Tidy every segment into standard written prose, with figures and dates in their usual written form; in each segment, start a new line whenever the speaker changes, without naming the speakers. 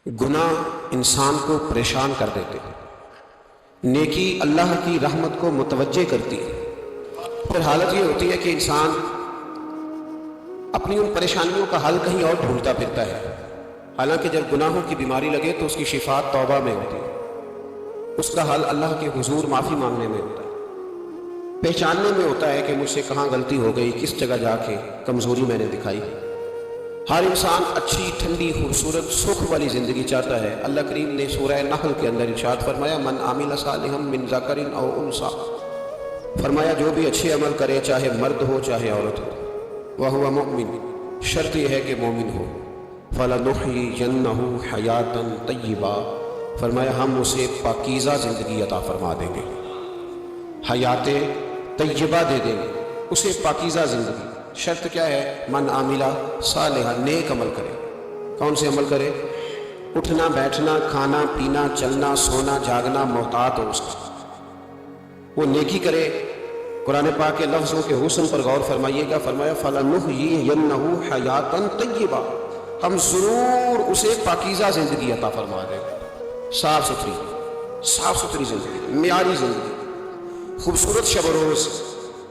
گناہ انسان کو پریشان کر دیتے ہیں، نیکی اللہ کی رحمت کو متوجہ کرتی ہے۔ پھر حالت یہ ہوتی ہے کہ انسان اپنی ان پریشانیوں کا حل کہیں اور ڈھونڈتا پھرتا ہے، حالانکہ جب گناہوں کی بیماری لگے تو اس کی شفا توبہ میں ہوتی ہے، اس کا حل اللہ کے حضور معافی مانگنے میں ہوتا ہے، پہچاننے میں ہوتا ہے کہ مجھ سے کہاں غلطی ہو گئی، کس جگہ جا کے کمزوری میں نے دکھائی۔ ہر انسان اچھی، ٹھنڈی، خوبصورت، سکھ والی زندگی چاہتا ہے۔ اللہ کریم نے سورہ نحل کے اندر ارشاد فرمایا، من عمل صالحا من ذکر او انثی، فرمایا جو بھی اچھے عمل کرے، چاہے مرد ہو چاہے عورت ہو، وہو مؤمن، شرط یہ ہے کہ مومن ہو، فلنحیینہ حیاتا طیبہ، فرمایا ہم اسے پاکیزہ زندگی عطا فرما دیں گے، حیات طیبہ دے دیں گے اسے، پاکیزہ زندگی۔ شرط کیا ہے؟ من عاملہ صالحا، نیک عمل کرے۔ کون سے عمل کرے؟ اٹھنا بیٹھنا، کھانا پینا، چلنا سونا جاگنا محتاط ہو اس کا، وہ نیکی کرے۔ قرآن پاک کے لفظوں کے حسن پر غور فرمائیے گا، فرمایا فَلَنُحْيِيَنَّهُ حَيَاةً طَيِّبَةً، ہم ضرور اسے پاکیزہ زندگی عطا فرما دیں گے، صاف ستھری زندگی، معیاری زندگی، خوبصورت شب و روز،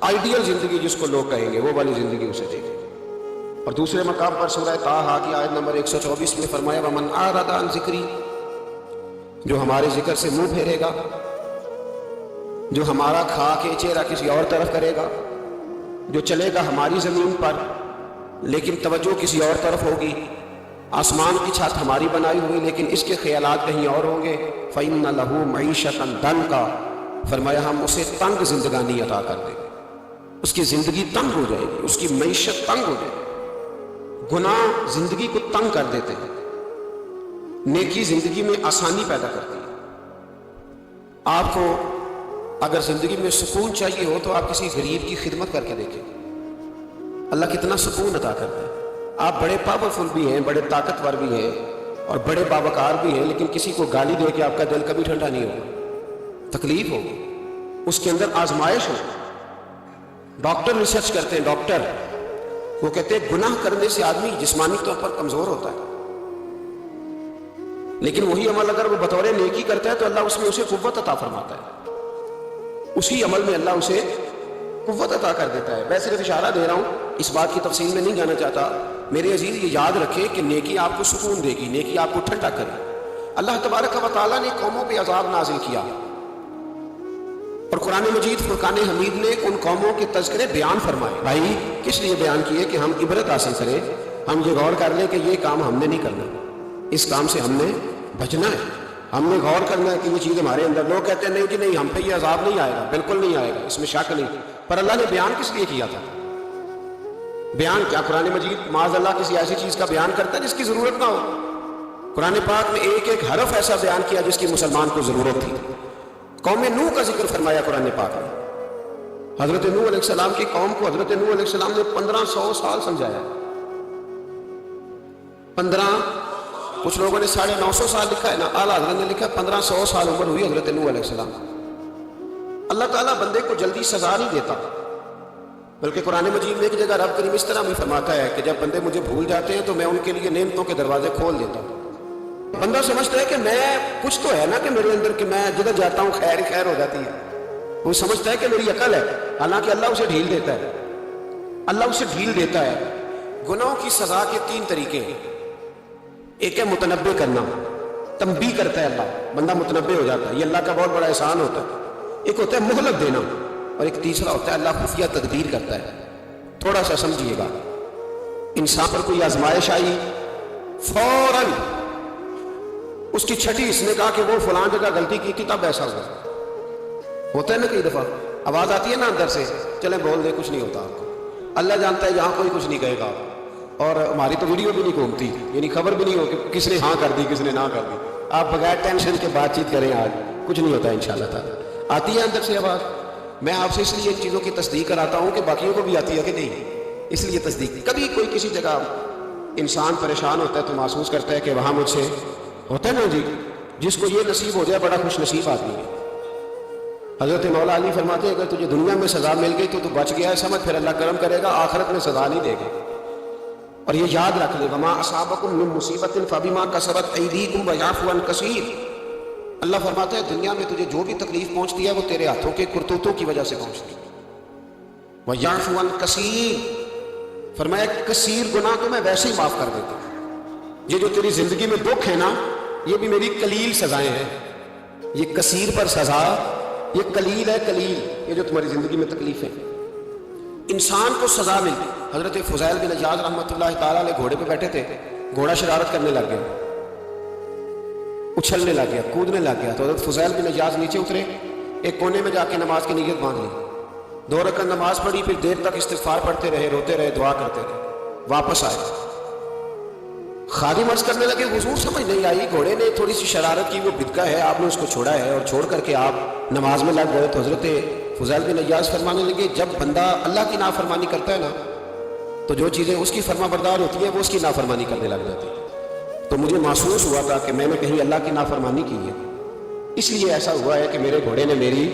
آئیڈیل زندگی جس کو لوگ کہیں گے، وہ والی زندگی اسے دے گے۔ اور دوسرے مقام پر سورہ طٰہٰ کی آیت نمبر 124 میں فرمایا، وَمَنْ أَعْرَضَ عَنْ ذِكْرِي، جو ہمارے ذکر سے منہ پھیرے گا، جو ہمارا کھا کے چہرہ کسی اور طرف کرے گا، جو چلے گا ہماری زمین پر لیکن توجہ کسی اور طرف ہوگی، آسمان کی چھت ہماری بنائی ہوئی لیکن اس کے خیالات کہیں اور ہوں گے، فَإِنَّ لَهُ مَعِيشَةً ضَنْكًا، فرمایا ہم اسے تنگ زندگانی عطا کر دیں گے، اس کی زندگی تنگ ہو جائے گی، اس کی معیشت تنگ ہو جائے گی۔ گناہ زندگی کو تنگ کر دیتے ہیں، نیکی زندگی میں آسانی پیدا کرتی ہے۔ آپ کو اگر زندگی میں سکون چاہیے ہو تو آپ کسی غریب کی خدمت کر کے دیکھیں، اللہ کتنا سکون عطا کرتا ہے۔ آپ بڑے پاورفل بھی ہیں، بڑے طاقتور بھی ہیں اور بڑے باوقار بھی ہیں، لیکن کسی کو گالی دے کے آپ کا دل کبھی ٹھنڈا نہیں ہوگا، تکلیف ہوگی، اس کے اندر آزمائش ہوگی۔ ڈاکٹر ریسرچ کرتے ہیں، ڈاکٹر وہ کہتے ہیں گناہ کرنے سے آدمی جسمانی طور پر کمزور ہوتا ہے، لیکن وہی عمل اگر وہ بطور نیکی کرتا ہے تو اللہ اس میں اسے قوت عطا فرماتا ہے، اسی عمل میں اللہ اسے قوت عطا کر دیتا ہے۔ میں صرف اشارہ دے رہا ہوں، اس بات کی تفصیل میں نہیں جانا چاہتا۔ میرے عزیز یہ یاد رکھے کہ نیکی آپ کو سکون دے گی، نیکی آپ کو ٹھنڈا کرے۔ اللہ تبارک و تعالیٰ نے قوموں پہ عذاب نازل کیا اور قرآن مجید فرقان حمید نے ان قوموں کے تذکرے بیان فرمائے۔ بھائی کس لیے بیان کیے؟ کہ ہم عبرت حاصل کریں، ہم یہ غور کر لیں کہ یہ کام ہم نے نہیں کرنا، اس کام سے ہم نے بچنا ہے، ہم نے غور کرنا ہے کہ یہ چیز ہمارے اندر۔ لوگ کہتے ہیں نہیں کہ نہیں ہم پہ یہ عذاب نہیں آئے گا، بالکل نہیں آئے گا، اس میں شک نہیں، پر اللہ نے بیان کس لیے کیا تھا؟ بیان کیا؟ قرآن مجید معاذ اللہ کسی ایسی چیز کا بیان کرتا ہے جس کی ضرورت نہ ہو؟ قرآن پاک میں ایک ایک حرف ایسا بیان کیا جس کی مسلمان کو ضرورت تھی۔ قوم نوح کا ذکر فرمایا قرآن پاک میں، حضرت نوح علیہ السلام کی قوم کو حضرت نوح علیہ السلام نے 1500 سال سمجھایا، 15، کچھ لوگوں نے 950 سال لکھا ہے نا، اعلیٰ حضرت نے لکھا 1500 سال عمر ہوئی حضرت نوح علیہ السلام۔ اللہ تعالیٰ بندے کو جلدی سزا نہیں دیتا، بلکہ قرآن مجید میں ایک جگہ رب کریم اس طرح بھی فرماتا ہے کہ جب بندے مجھے بھول جاتے ہیں تو میں ان کے لیے نعمتوں کے دروازے کھول دیتا ہوں۔ بندہ سمجھتا ہے کہ میں کچھ تو ہے نا کہ میرے اندر، کہ میں جدھر جاتا ہوں خیر خیر ہو جاتی ہے، وہ سمجھتا ہے کہ میری عقل ہے، حالانکہ اللہ اسے ڈھیل دیتا ہے، اللہ اسے ڈھیل دیتا ہے۔ گناہوں کی سزا کے 3 طریقے ہیں، ایک ہے متنبع کرنا، تنبیہ کرتا ہے اللہ، بندہ متنبع ہو جاتا ہے، یہ اللہ کا بہت بڑا احسان ہوتا ہے۔ ایک ہوتا ہے مہلت دینا، اور ایک تیسرا ہوتا ہے اللہ خفیہ تدبیر کرتا ہے۔ تھوڑا سا سمجھیے گا، انسان پر کوئی آزمائش آئی، فوراً اس کی چھٹی اس نے کہا کہ وہ فلاں جگہ غلطی کی تھی تب ایسا ہوا، ہوتا ہے نا کئی دفعہ آواز آتی ہے نا اندر سے، چلیں بول دیں کچھ نہیں ہوتا آپ کو، اللہ جانتا ہے یہاں کوئی کچھ نہیں کہے گا، اور ہماری تو ویڈیو بھی نہیں گھومتی، یعنی خبر بھی نہیں ہو کہ کس نے ہاں کر دی کس نے نہ کر دی۔ آپ بغیر ٹینشن کے بات چیت کریں، آج کچھ نہیں ہوتا انشاءاللہ تعالیٰ۔ آتی ہے اندر سے آواز؟ میں آپ سے اس لیے ان چیزوں کی تصدیق کراتا ہوں کہ باقیوں کو بھی آتی ہے کہ نہیں، اس لیے تصدیق۔ کبھی کوئی کسی جگہ انسان پریشان ہوتا ہے تو محسوس کرتا ہے کہ وہاں مجھ سے ہوتا ہے نا جی، جس کو یہ نصیب ہو جائے بڑا خوش نصیب آدمی ہے۔ حضرت مولا علی فرماتے ہیں اگر تجھے دنیا میں سزا مل گئی تو بچ گیا ہے، سمجھ پھر اللہ کرم کرے گا، آخرت میں سزا نہیں دے گا۔ اور یہ یاد رکھ لے وما اصابکم من مصیبت فبما کسبت ایدیکم ویعفو عن کثیر. اللہ فرماتا ہے دنیا میں تجھے جو بھی تکلیف پہنچتی ہے وہ تیرے ہاتھوں کے کرتوتوں کی وجہ سے پہنچتی ہے. ویعفو عن کثیر، فرمایا کثیر گناہ تو میں ویسے ہی معاف کر دیتا ہوں. یہ جو تیری زندگی میں دکھ ہے نا، یہ بھی میری قلیل سزائیں ہیں. یہ کثیر پر سزا، یہ قلیل ہے قلیل. یہ جو تمہاری زندگی میں تکلیفیں، انسان کو سزا ملتی. حضرت فضیل بن عیاض رحمۃ اللہ تعالیٰ علیہ گھوڑے پہ بیٹھے تھے، گھوڑا شرارت کرنے لگ گیا، اچھلنے لگ گیا، کودنے لگ گیا. تو حضرت فضیل بن عیاض نیچے اترے، ایک کونے میں جا کے نماز کی نیت باندھ لی، 2 رکعت نماز پڑھی، پھر دیر تک استغفار پڑھتے رہے، روتے رہے، دعا کرتے رہے. واپس آئے، خادم عرض کرنے لگے حضور سمجھ نہیں آئی، گھوڑے نے تھوڑی سی شرارت کی، وہ بدکا ہے، آپ نے اس کو چھوڑا ہے اور چھوڑ کر کے آپ نماز میں لگ گئے. تو حضرت فضیل بن عیاض فرمانے لگے جب بندہ اللہ کی نافرمانی کرتا ہے نا، تو جو چیزیں اس کی فرما بردار ہوتی ہیں وہ اس کی نافرمانی کرنے لگ جاتی ہیں. تو مجھے محسوس ہوا تھا کہ میں نے کہیں اللہ کی نافرمانی کی ہے، اس لیے ایسا ہوا ہے کہ میرے گھوڑے نے میری،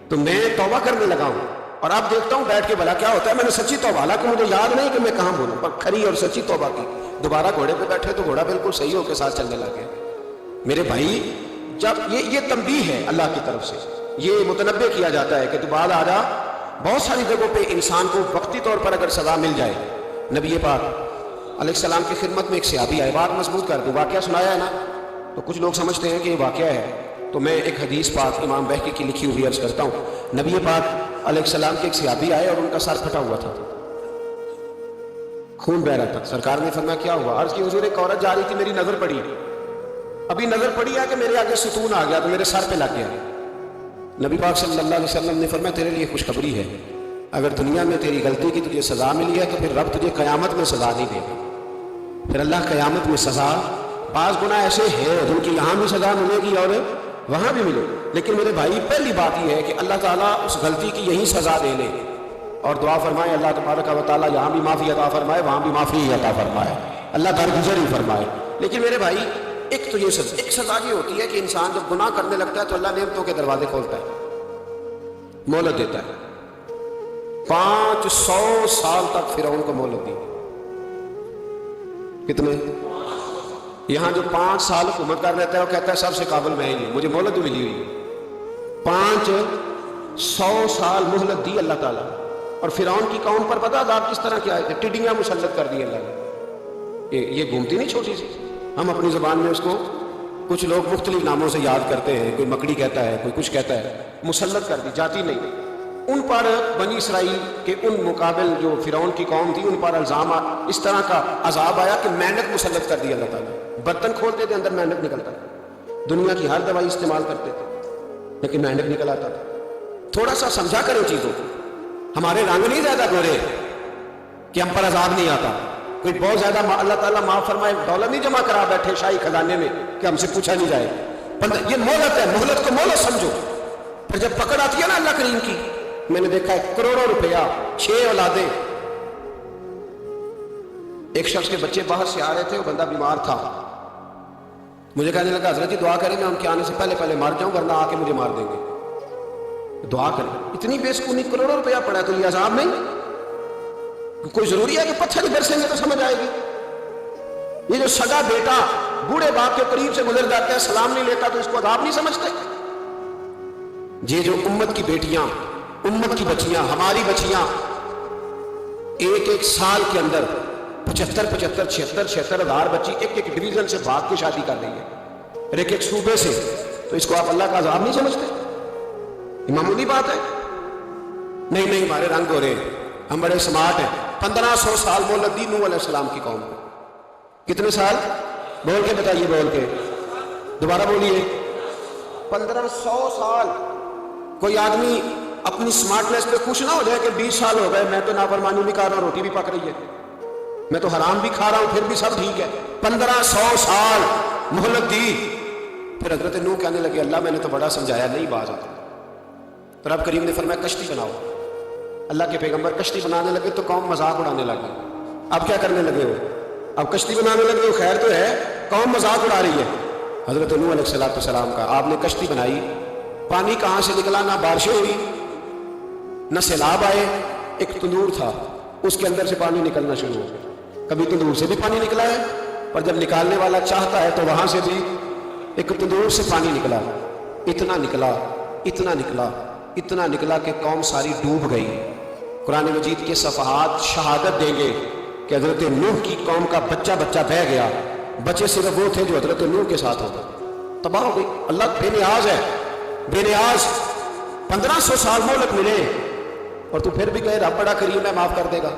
تو میں توبہ کرنے لگا ہوں. اور اب دیکھتا ہوں بیٹھ کے بھلا کیا ہوتا ہے. میں نے سچی توبہ، حالانکہ مجھے یاد نہیں کہ میں کہاں بولوں، پر کھری اور سچی توبہ کی. دوبارہ گھوڑے پہ بیٹھے تو گھوڑا بالکل صحیح ہو کے ساتھ چلنے لگے. میرے بھائی جب یہ تنبیہ ہے اللہ کی طرف سے، یہ متنبہ کیا جاتا ہے کہ تو بعد آ جا. بہت ساری جگہوں پہ انسان کو وقتی طور پر اگر سزا مل جائے، نبی پاک علیہ السلام کی خدمت میں ایک صحابی آئے، بات مضبوط کر دوں، واقعہ سنایا ہے نا تو کچھ لوگ سمجھتے ہیں کہ یہ واقعہ ہے، تو میں ایک حدیث پاک امام بہقی کی لکھی ہوئی عرض کرتا ہوں. نبی پاک علیہ السلام کے ایک صحابی آئے اور ان کا سر پھٹا ہوا تھا، خون بہ رہا تھا. سرکار نے فرمایا کیا ہوا؟ عرض کی حضور ایک عورت جا رہی تھی، میری نظر پڑی، ابھی نظر پڑی ہے کہ میرے آگے ستون آ گیا تو میرے سر پہ لگ گیا. نبی پاک صلی اللہ علیہ وسلم نے فرمایا تیرے لیے خوشخبری ہے، اگر دنیا میں تیری غلطی کی تجھے سزا ملی ہے تو پھر رب تجھے قیامت میں سزا نہیں دے گا. پھر اللہ قیامت میں سزا، بعض گناہ ایسے ہیں جن کی یہاں بھی سزا ملے گی اور وہاں بھی ملے، لیکن میرے بھائی پہلی بات یہ ہے کہ اللہ تعالیٰ اس غلطی کی یہی سزا دے لے. اور دعا فرمائے اللہ تبارک و تعالیٰ یہاں بھی معافی عطا فرمائے، وہاں بھی معافی عطا فرمائے، اللہ درگزر ہی فرمائے. لیکن میرے بھائی ایک تو یہ سزا، ایک سزا یہ ہوتی ہے کہ انسان جب گناہ کرنے لگتا ہے تو اللہ نعمتوں کے دروازے کھولتا ہے، مہلت دیتا ہے. 500 سال تک فرعون کو مہلت دی. کتنے؟ یہاں جو 5 سال حکومت کر لیتا ہے وہ کہتا ہے سب سے قابل میں ہی ہوں، مجھے مہلت ملی ہوئی ہے. 500 سال مہلت دی اللہ تعالیٰ. اور فرعون کی قوم پر پتہ عذاب کس طرح کیا ہے؟ ٹڈیاں مسلط کر دی اللہ نے. یہ گھومتی نہیں چھوٹی سی، ہم اپنی زبان میں اس کو کچھ لوگ مختلف ناموں سے یاد کرتے ہیں، کوئی مکڑی کہتا ہے، کوئی کچھ کہتا ہے. مسلط کر دی، جاتی نہیں. ان پر بنی اسرائیل کے ان مقابل جو فرعون کی قوم تھی ان پر الزام اس طرح کا عذاب آیا کہ مینڈک مسلط کر دی اللہ تعالیٰ. برتن کھولتے تھے اندر مینڈک نکلتا تھا، دنیا کی ہر دوائی استعمال کرتے تھے لیکن مینڈک نکل آتا تھا. تھوڑا سا سمجھا کرو چیزوں کو. ہمارے رنگ نہیں زیادہ گورے کہ ہم پر عذاب نہیں آتا. کوئی بہت زیادہ اللہ تعالیٰ معاف فرمائے دولت نہیں جمع کرا بیٹھے شاہی خزانے میں کہ ہم سے پوچھا نہیں جائے. یہ مہلت ہے، مہلت کو مہلت سمجھو. پھر جب پکڑ آتی ہے نا اللہ کریم کی، میں نے دیکھا ہے کروڑوں روپیہ، 6 اولادیں. ایک شخص کے بچے باہر سے آ رہے تھے، وہ بندہ بیمار تھا، مجھے کہنے لگا حضرت جی دعا کریں میں ان کے آنے سے پہلے مار جاؤں ورنہ آ کے مجھے مار دیں گے. دعا کریں. اتنی بے سکونی، کروڑوں روپیہ پڑا ہے تو یہ عذاب نہیں؟ کوئی ضروری ہے کہ پتھر برسیں گے تو سمجھ آئے گی؟ یہ جو سگا بیٹا بوڑھے باپ کے قریب سے گزر جاتا ہے، سلام نہیں لیتا تو اس کو عذاب نہیں سمجھتے؟ یہ جو امت کی بیٹیاں، امت کی بچیاں، ہماری بچیاں ایک سال کے اندر 75,000 ہزار بچی ایک ڈویژن سے بھاگ کے شادی کر رہی ہے، ایک صوبے سے. تو اس کو آپ اللہ کا عذاب نہیں سمجھتے؟ یہ معمولی بات ہے. نہیں ہمارے رنگ ہو رہے ہیں، ہم بڑے سمارٹ ہیں. 1500 سال مہلت دی نوح علیہ السلام کی قوم کو. کتنے سال؟ بول کے بتائیے، بول کے دوبارہ بولیے. 1500 سال. کوئی آدمی اپنی سمارٹنیس پہ خوش نہ ہو جائے کہ 20 سال ہو گئے میں تو نافرمانی بھی کر رہا ہوں، روٹی بھی پک رہی ہے، میں تو حرام بھی کھا رہا ہوں، پھر بھی سب ٹھیک ہے. 1500 سال مہلت دی. پھر حضرت نوح کہنے لگے اللہ میں نے تو بڑا سمجھایا نہیں باز آتا. تو رب کریم نے فرمایا کشتی بناؤ. اللہ کے پیغمبر کشتی بنانے لگے تو قوم مذاق اڑانے لگی. اب کیا کرنے لگے ہو؟ اب کشتی بنانے لگے ہو، خیر تو ہے، قوم مذاق اڑا رہی ہے. حضرت نوح علیہ السلام کا آپ نے کشتی بنائی، پانی کہاں سے نکلا؟ نہ بارشیں ہوئی نہ سیلاب آئے. ایک تندور تھا، اس کے اندر سے پانی نکلنا شروع ہو گیا. کبھی تندور سے بھی پانی نکلا ہے، پر جب نکالنے والا چاہتا ہے تو وہاں سے بھی ایک تندور سے پانی نکلا، اتنا نکلا اتنا نکلا اتنا نکلا کہ قوم ساری ڈوب گئی۔ قرآن مجید کے صفحات شہادت دیں گے کہ حضرت نوح کی قوم کا بچہ بچہ بہہ گیا، بچے صرف وہ تھے جو حضرت نوح کے ساتھ ہوتے، تباہ ہو گئی۔ اللہ بے نیاز ہے، بے نیاز۔ 1500 سال مہلت ملے اور تو پھر بھی کہے رب بڑا کریم ہے، معاف کر دے گا۔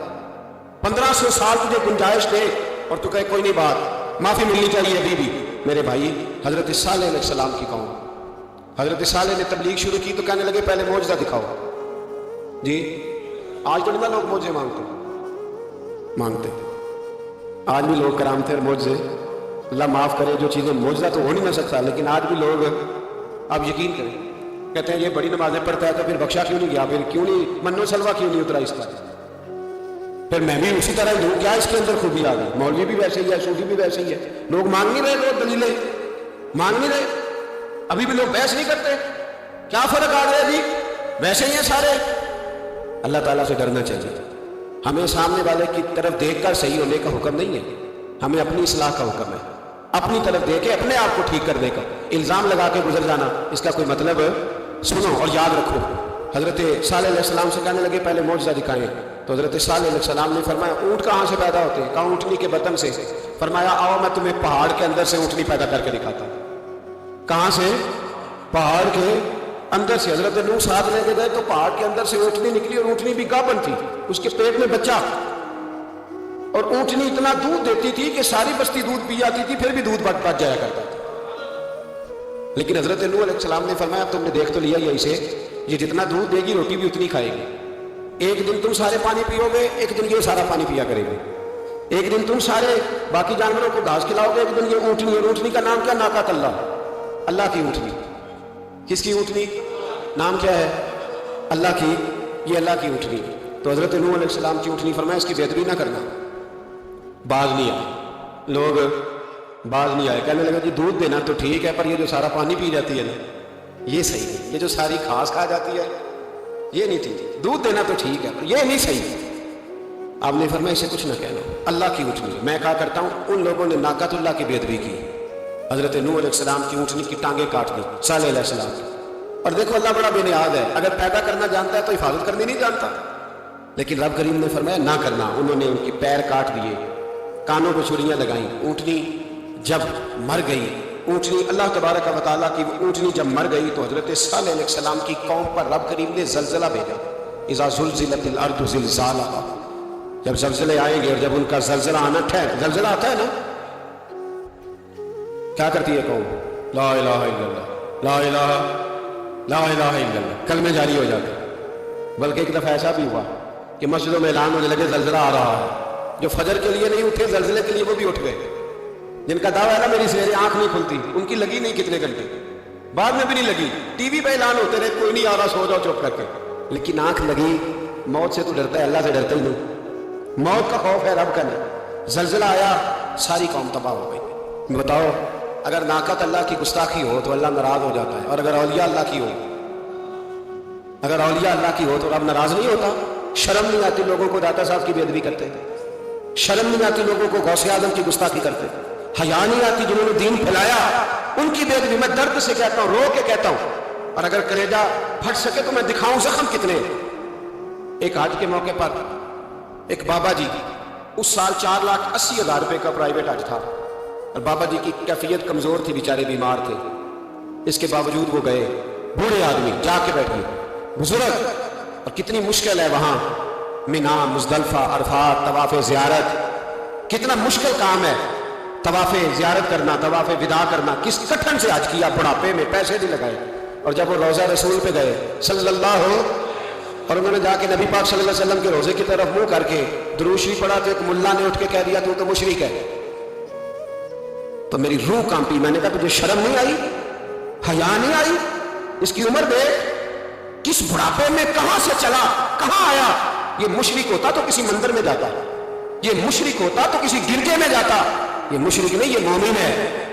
1500 سال تجھے گنجائش دے اور تو کہے کوئی نہیں، بات معافی ملنی چاہیے ابھی بھی۔ میرے بھائی، حضرت صالح علیہ السلام کی قوم، حضرت صالح نے تبلیغ شروع کی تو کہنے لگے پہلے معجزہ دکھاؤ۔ جی آج تو نہیں لوگ معجزے مانگتے، آج بھی لوگ کرامتے اور معجزے، اللہ معاف کرے، جو چیزیں معجزہ تو ہو نہیں نہ سکتا، لیکن آج بھی لوگ، آپ یقین کریں، کہتے ہیں یہ بڑی نمازیں پڑھتا ہے تو پھر بخشا کیوں نہیں گیا، پھر کیوں نہیں منو سلوا کیوں نہیں اترا اس کا، پھر میں بھی اسی طرح ہوں، کیا اس کے اندر خوبی آ گئی؟ مولوی بھی ویسے ہی ہے، صوفی بھی ویسے ہی ہے، لوگ مانگ نہیں رہے، لوگ دلیلیں مانگ نہیں رہے، ابھی بھی لوگ بحث نہیں کرتے، کیا فرق آ گیا جی؟ ویسے ہی ہیں سارے۔ اللہ تعالیٰ سے ڈرنا چاہیے، ہمیں سامنے والے کی طرف دیکھ کر صحیح ہونے کا حکم نہیں ہے، ہمیں اپنی اصلاح کا حکم ہے، اپنی طرف دیکھ کے اپنے آپ کو ٹھیک کرنے کا۔ الزام لگا کے گزر جانا اس کا کوئی مطلب سنو اور یاد رکھو۔ حضرت صالح علیہ السلام سے کہنے لگے پہلے معجزہ دکھائیں، تو حضرت صالح علیہ السلام نے فرمایا اونٹ کہاں سے پیدا ہوتے ہیں؟ کہا اونٹنی کے بطن سے۔ فرمایا آؤ میں تمہیں پہاڑ کے اندر سے اونٹنی پیدا کر کے دکھاتا ہوں۔ کہاں سے؟ پہاڑ کے اندر سے۔ حضرت نوح ساتھ لے کے گئے تو پہاڑ کے اندر سے اونٹنی نکلی، اور اونٹنی بھی گابن تھی، اس کے پیٹ میں بچہ، اور اونٹنی اتنا دودھ دیتی تھی کہ ساری بستی دودھ پی جاتی تھی، پھر بھی دودھ بچ جایا کرتا تھا۔ لیکن حضرت نوح علیہ السلام نے فرمایا تم نے دیکھ تو لیا یہ اسے، یہ جتنا دودھ دے گی روٹی بھی اتنی کھائے گی، ایک دن تم سارے پانی پیو گے، ایک دن یہ سارا پانی پیا کرے گی، ایک دن تم سارے باقی جانوروں کو گھاس کھلاؤ گے، ایک دن یہ اونٹنی، اور اونٹنی کا نام کیا؟ ناقۃ اللہ، اللہ کی اونٹنی۔ کس کی اونٹنی؟ نام کیا ہے؟ اللہ کی، یہ اللہ کی اونٹنی۔ تو حضرت نوح علیہ السلام کی اونٹنی، فرمایا اس کی بے ادبی نہ کرنا۔ باز نہیں آئے لوگ، باز نہیں آئے، کہنے لگا جی دودھ دینا تو ٹھیک ہے، پر یہ جو سارا پانی پی جاتی ہے نا یہ صحیح نہیں، یہ جو ساری گھاس کھا جاتی ہے یہ نہیں ٹھیک، دودھ دینا تو ٹھیک ہے پر یہ نہیں صحیح۔ آپ نے فرمایا اسے کچھ نہ کہنا، اللہ کی اونٹنی۔ میں کہا کرتا ہوں ان لوگوں نے ناقۃ اللہ کی بے ادبی کی، حضرت نوح علیہ السلام کی اونٹنی کی ٹانگیں کاٹ دی، صالح علیہ السلام کی۔ اور دیکھو اللہ بڑا بے نیاز ہے، اگر پیدا کرنا جانتا ہے تو حفاظت کرنی نہیں جانتا، لیکن رب کریم نے فرمایا نہ کرنا۔ انہوں نے ان کے پیر کاٹ دیے، کانوں پہ چھریاں لگائیں۔ اونٹنی جب مر گئی، اونٹنی اللہ تبارک و تعالیٰ کی اونٹنی جب مر گئی تو حضرت صالح علیہ السلام کی قوم پر رب کریم نے زلزلہ بھیجا، اذا زلزلت الارض زلزالہا، جب زلزلے آئیں گے اور جب ان کا زلزلہ آنا زلزلہ آتا ہے نا، کیا کرتی ہے قوم؟ لا الہ الا اللہ، لا الہ الا اللہ، کلمے جاری ہو جاتے۔ بلکہ ایک دفعہ ایسا بھی ہوا کہ مسجدوں میں اعلان ہونے لگے زلزلہ آ رہا ہے، جو فجر کے لیے نہیں اٹھے زلزلے کے لیے وہ بھی اٹھ گئے، جن کا دعویٰ ہے نا میری سویرے آنکھ نہیں کھلتی، ان کی لگی نہیں کتنے گھنٹے، بعد میں بھی نہیں لگی، ٹی وی پہ اعلان ہوتے رہے کوئی نہیں آ رہا سو جاؤ چپ کر کے، لیکن آنکھ لگی۔ موت سے تو ڈرتا ہے، اللہ سے ڈرتا ہی نہیں، موت کا خوف ہے رب کا نہیں۔ زلزلہ آیا، ساری قوم تباہ ہو گئی۔ بتاؤ اگر ناقۃ اللہ کی گستاخی ہو تو اللہ ناراض ہو جاتا ہے، اور اگر اولیاء اللہ کی ہو، اگر اولیاء اللہ کی ہو تو رب ناراض نہیں ہوتا؟ شرم نہیں آتی لوگوں کو داتا صاحب کی بے ادبی کرتے، شرم نہیں آتی لوگوں کو غوث اعظم کی گستاخی کرتے، حیا نہیں آتی جنہوں نے دین پھیلایا ان کی بے ادبی؟ میں درد سے کہتا ہوں، رو کے کہتا ہوں، اور اگر کلیجہ پھٹ سکے تو میں دکھاؤں زخم کتنے۔ ایک حج کے موقع پر ایک بابا جی، اس سال 4,80,000 روپے کا پرائیویٹ حج تھا، اور بابا جی کی کیفیت کمزور تھی، بیچارے بیمار تھے، اس کے باوجود وہ گئے، بوڑھے آدمی جا کے بیٹھے، بزرگ، اور کتنی مشکل ہے وہاں مینا، مزدلفہ، عرفات، طواف زیارت، کتنا مشکل کام ہے طواف زیارت کرنا، طواف وداع کرنا، کس کٹھن سے حج کیا، بڑھاپے میں پیسے بھی لگائے۔ اور جب وہ روضہ رسول پہ گئے صلی اللہ، اور انہوں نے جا کے نبی پاک صلی اللہ علیہ وسلم کے روزے کی طرف منہ کر کے درود شریف پڑھا تو ایک ملا نے اٹھ کے کہہ دیا تو مشرک ہے، تو میری روح کانپی۔ میں نے کہا تجھے شرم نہیں آئی، حیا نہیں آئی؟ اس کی عمر دیکھ، کس بڑھاپے میں کہاں سے چلا، کہاں آیا۔ یہ مشرک ہوتا تو کسی مندر میں جاتا، یہ مشرک ہوتا تو کسی گرجے میں جاتا، یہ مشرک نہیں، یہ مومن ہے،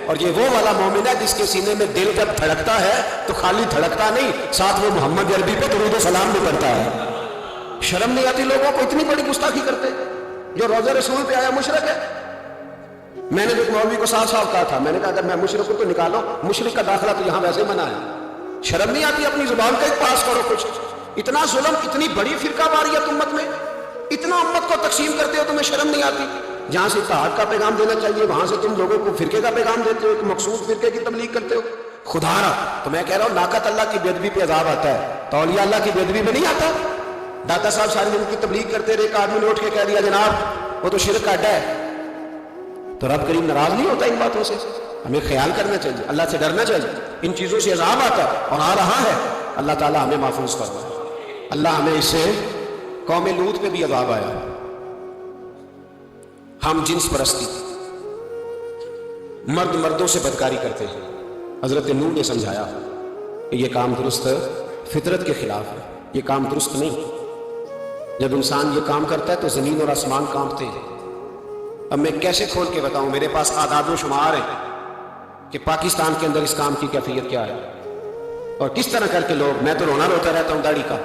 اور یہ وہ والا مومن ہے جس کے سینے میں دل جب دھڑکتا ہے تو خالی دھڑکتا نہیں، ساتھ وہ محمد عربی پہ درود و سلام بھی کرتا ہے۔ شرم نہیں آتی لوگوں کو، اتنی بڑی گستاخی کرتے، جو روزہ رسول پہ آیا مشرک ہے. میں نے ایک مولوی کو صاف صاف کہا تھا, میں نے کہا اگر میں مشرک ہوں تو نکالو, مشرک کا داخلہ تو یہاں ویسے منع ہے. شرم نہیں آتی اپنی زبان کا ایک پاس کرو کچھ. اتنا ظلم, اتنی بڑی فرقہ واریت امت میں, اتنا امت کو تقسیم کرتے ہو, تمہیں شرم نہیں آتی؟ جہاں سے اتحاد کا پیغام دینا چاہیے وہاں سے تم لوگوں کو فرقے کا پیغام دیتے ہو, ایک مخصوص فرقے کی تبلیغ کرتے ہو. خدا را, تو میں کہہ رہا ہوں ناقت اللہ کی بے ادبی پہ عذاب آتا ہے, تو اولیاء اللہ کی بے ادبی پہ نہیں آتا. داتا صاحب ساری دن کی تبلیغ کرتے رہے, ایک آدمی نے اٹھ کے کہہ دیا جناب وہ تو شرک کا اڈا ہے, تو رب کریم ناراض نہیں ہوتا ان باتوں سے؟ ہمیں خیال کرنا چاہیے, اللہ سے ڈرنا چاہیے. ان چیزوں سے عذاب آتا ہے اور آ رہا ہے. اللہ تعالیٰ ہمیں محفوظ فرمائے. اللہ ہمیں اس سے, قوم لوط پہ بھی عذاب آیا, ہم جنس پرستی, مرد مردوں سے بدکاری کرتے ہیں. حضرت نوح نے سمجھایا کہ یہ کام درست فطرت کے خلاف ہے, یہ کام درست نہیں. جب انسان یہ کام کرتا ہے تو زمین اور آسمان کانپتے ہیں. اب میں کیسے کھول کے بتاؤں, میرے پاس اعداد و شمار ہیں کہ پاکستان کے اندر اس کام کی کیفیت کیا ہے اور کس طرح کر کے لوگ, میں تو رونا روتا رہتا ہوں داڑھی کا.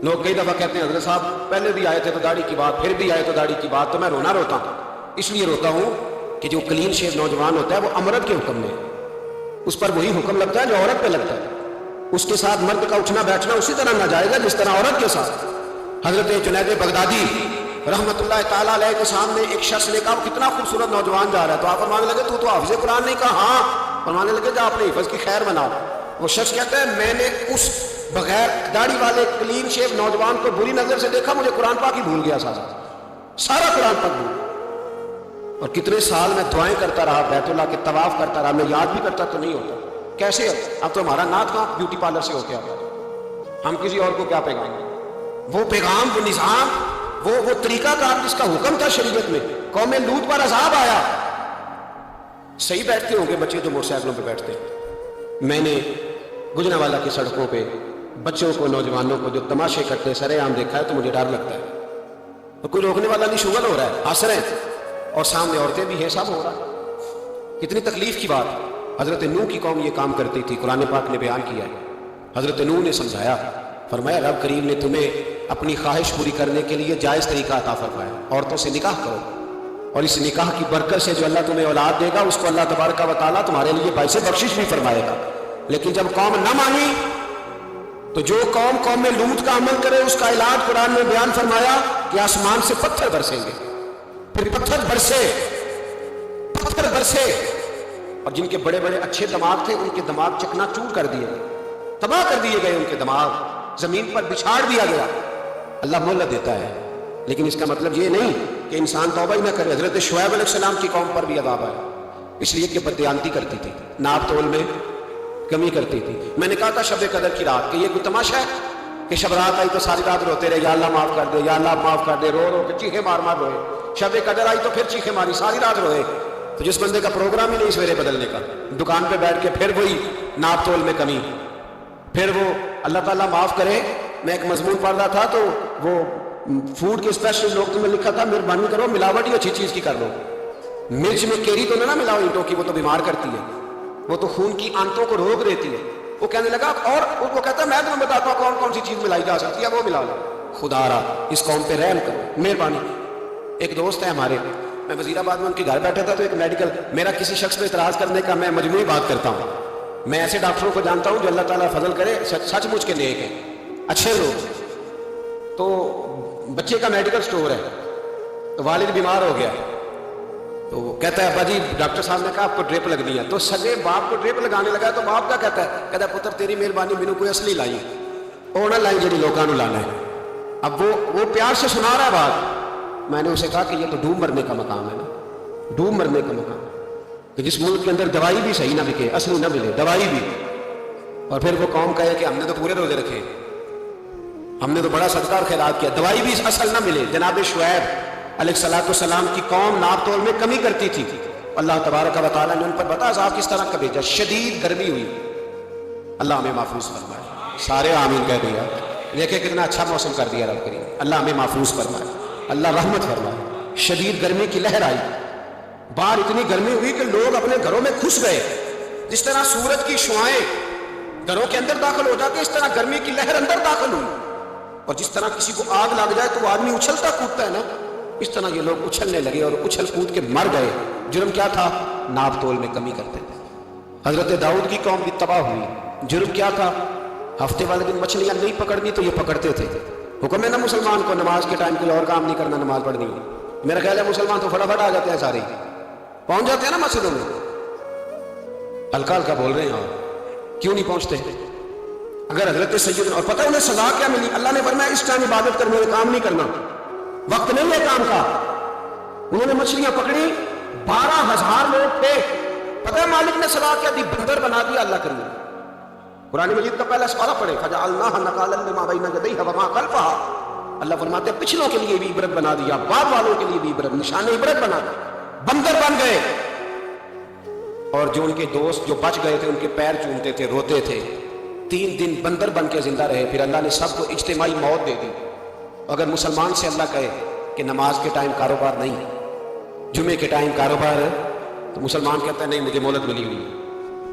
لوگ کئی دفعہ کہتے ہیں حضرت صاحب پہلے بھی آئے تھے تو داڑھی کی بات, پھر بھی آئے تو داڑھی کی بات, تو میں رونا روتا ہوں. اس لیے روتا ہوں کہ جو کلین شیو نوجوان ہوتا ہے وہ امرد کے حکم میں, اس پر وہی حکم لگتا ہے جو عورت پہ لگتا ہے. اس کے ساتھ مرد کا اٹھنا بیٹھنا اسی طرح ناجائز ہے جس طرح عورت کے ساتھ. حضرت جنید بغدادی رحمت اللہ تعالیٰ علیہ کے سامنے ایک شخص نے کہا وہ کتنا خوبصورت نوجوان جا رہا ہے, تو آپ فرمانے لگے تو حافظ قرآن نہیں کہا؟ ہاں. فرمانے لگے جا اپنے حفظ کی خیر بناؤ. وہ شخص کہتا ہے میں نے اس بغیر داڑھی والے کلین شیو نوجوان کو بری نظر سے دیکھا, مجھے قرآن پاک ہی بھول گیا, سارا قرآن پاک بھول گیا. اور کتنے سال میں دعائیں کرتا رہا, بیت اللہ کے طواف کرتا رہا, میں یاد بھی کرتا تو نہیں ہوتا. کیسے اب تو ہمارا نعت کہاں بیوٹی پارلر سے ہو کے آ گیا, ہم کسی اور کو کیا پیغام دیں؟ وہ پیغام, وہ نظام, وہ طریقہ کار جس کا حکم تھا شریعت میں, قوم لوط پر عذاب آیا. صحیح بیٹھتے ہوں گے بچے جو موٹر سائیکلوں پہ بیٹھتے ہیں. میں نے گجرانوالہ کی سڑکوں پہ بچوں کو, نوجوانوں کو جو تماشے کرتے سرے عام دیکھا ہے تو مجھے ڈر لگتا ہے. اور کوئی روکنے والا نہیں, شغل ہو رہا ہے, ہنس رہے ہیں, اور سامنے عورتیں بھی ہیں, سب ہو رہا ہے. کتنی تکلیف کی بات. حضرت نوح کی قوم یہ کام کرتی تھی, قرآن پاک نے بیان کیا ہے. حضرت نوح نے سمجھایا, فرمایا رب کریم نے تمہیں اپنی خواہش پوری کرنے کے لیے جائز طریقہ عطا فرمایا, عورتوں سے نکاح کرو, اور اس نکاح کی برکت سے جو اللہ تمہیں اولاد دے گا اس کو اللہ تبارک و تعالیٰ تمہارے لیے باعث بخشش بھی فرمائے گا. لیکن جب قوم نہ مانی تو جو قوم لوط کا عمل کرے اس کا علاج قرآن میں بیان فرمایا کہ آسمان سے پتھر برسیں گے. پھر پتھر برسے, اور جن کے بڑے بڑے اچھے دماغ تھے ان کے دماغ چکنا چور کر دیے گئے, تباہ کر دیے گئے, ان کے دماغ زمین پر بچھاڑ دیا گیا. اللہ مہلت دیتا ہے, لیکن اس کا مطلب یہ نہیں کہ انسان توبہ ہی نہ کرے. حضرت شعیب علیہ السلام کی قوم پر بھی عذاب آیا, اس لیے کہ بددیانتی کرتی تھی, ناپ تول میں کمی کرتی تھی. میں نے کہا تھا شب قدر کی رات کہ یہ کوئی تماشا ہے کہ شب رات آئی تو ساری رات روتے رہے, یا اللہ معاف کر دے, یا اللہ معاف کر دے, رو رو کے چیخے مار مار روئے. شب قدر آئی تو پھر چیخے ماری, ساری رات روئے. تو جس بندے کا پروگرام ہی نہیں سویرے بدلنے کا, دکان پہ بیٹھ کے پھر وہی ناپ تول میں کمی, پھر وہ اللہ تعالیٰ معاف کرے. میں ایک مضمون پڑھ رہا تھا تو وہ فوڈ کے اسپیشل لوگ میں لکھا تھا مہربانی کرو ملاوٹ ہی اچھی چیز کی کر لو. مرچ میں کیری تو نہ ملاؤ اینٹوں کی, وہ تو بیمار کرتی ہے, وہ تو خون کی آنتوں کو روک دیتی ہے. وہ کہنے لگا, اور وہ کہتا ہے میں تمہیں بتاتا ہوں کون کون سی چیز ملائی جا سکتی ہے, وہ ملا لو. خدا را اس قوم پہ رحم کرو, مہربانی. ایک دوست ہے ہمارے, میں وزیر آباد میں ان کے گھر بیٹھا تھا تو ایک میڈیکل, میرا کسی شخص پہ اعتراض کرنے کا میں مجموعی بات کرتا ہوں. میں ایسے ڈاکٹروں کو جانتا ہوں جو اللہ تعالیٰ فضل کرے سچ مچ کے نیک ہیں, اچھے لوگ. تو بچے کا میڈیکل سٹور ہے, تو والد بیمار ہو گیا, تو وہ کہتا ہے ابا جی ڈاکٹر صاحب نے کہا آپ کو ڈرپ لگنی ہے. تو سگے باپ کو ڈرپ لگانے لگا تو باپ کیا کہتا ہے پتر تیری مہربانی مینوں کوئی اصلی لائی, وہ نہ لائی جی لوگوں لانا ہے. اب وہ پیار سے سنا رہا ہے بات. میں نے اسے کہا کہ یہ تو ڈوب مرنے کا مقام ہے نا, ڈوب مرنے کا مقام, کہ جس ملک کے اندر دوائی بھی صحیح نہ بکے, اصلی نہ ملے دوائی بھی, اور پھر وہ قوم کہے کہ ہم نے تو پورے روزے رکھے, ہم نے تو بڑا صدقہ اور خیرات کیا, دوائی بھی اصل نہ ملے. جناب شعیب علیہ السلام کی قوم ناپ تول میں کمی کرتی تھی. اللہ تبارک و تعالیٰ نے ان پر بتا عذاب کس طرح کا بھیجا, شدید گرمی ہوئی. اللہ ہمیں محفوظ فرمائے, سارے آمین کہہ دیا. دیکھیں کتنا اچھا موسم کر دیا رب کریم, اللہ ہمیں محفوظ فرمائے, اللہ رحمت فرمائے. شدید گرمی کی لہر آئی, باہر اتنی گرمی ہوئی کہ لوگ اپنے گھروں میں گھس گئے. جس طرح سورج کی شعائیں گھروں کے اندر داخل ہو جاتی, اس طرح گرمی کی لہر اندر داخل ہوئی. اور جس طرح کسی کو آگ لگ جائے تو وہ آدمی اچھلتا کودتا ہے نا, اس طرح یہ لوگ اچھلنے لگے اور اچھل کود کے مر گئے۔ جرم کیا تھا؟ ناپ تول میں کمی کرتے تھے۔ حضرت داؤد کی قوم بھی تباہ ہوئی۔ جرم کیا تھا؟ ہفتے والے دن مچھلیاں نہیں پکڑنی تو یہ پکڑتے تھے۔ حکم ہے نا مسلمان کو نماز کے ٹائم کوئی اور کام نہیں کرنا، نماز پڑھنی ہے۔ میرا خیال ہے مسلمان تو فٹافٹ آ جاتے ہیں، سارے پہنچ جاتے ہیں نا مسجدوں میں۔ ہلکا ہلکا بول رہے ہیں آپ، کیوں نہیں پہنچتے؟ اگر حضرت سیدنا، اور پتہ انہیں سزا کیا ملی؟ اللہ نے فرمایا اس ٹائم عبادت کرنے میں کام نہیں کرنا، وقت نہیں ہے کام کا۔ انہوں نے مچھلیاں پکڑی، 12,000 لوگ تھے۔ پتہ ہے مالک نے سزا کیا دی؟ بندر بنا دیا اللہ کریم۔ قرآن مجید کا پہلا سپارہ پڑھے، فَجَعَلْنَاهَا نَكَالًا لِمَا بَيْنَ يَدَيْهَا وَمَا خَلْفَهَا۔ اللہ فرماتے ہیں پچھلوں کے لیے بھی عبرت بنا دیا، بعد والوں کے لیے بھی عبرت، نشان عبرت بنا دیا۔ بندر بن گئے، اور جو ان کے دوست جو بچ گئے تھے ان کے پیر چومتے تھے، روتے تھے۔ 3 دن بندر بن کے زندہ رہے، پھر اللہ نے سب کو اجتماعی موت دے دی۔ اگر مسلمان سے اللہ کہے کہ نماز کے ٹائم کاروبار نہیں، جمعے کے ٹائم کاروبار ہے، تو مسلمان کہتا ہے نہیں مجھے مہلت ملی ہوئی ہے۔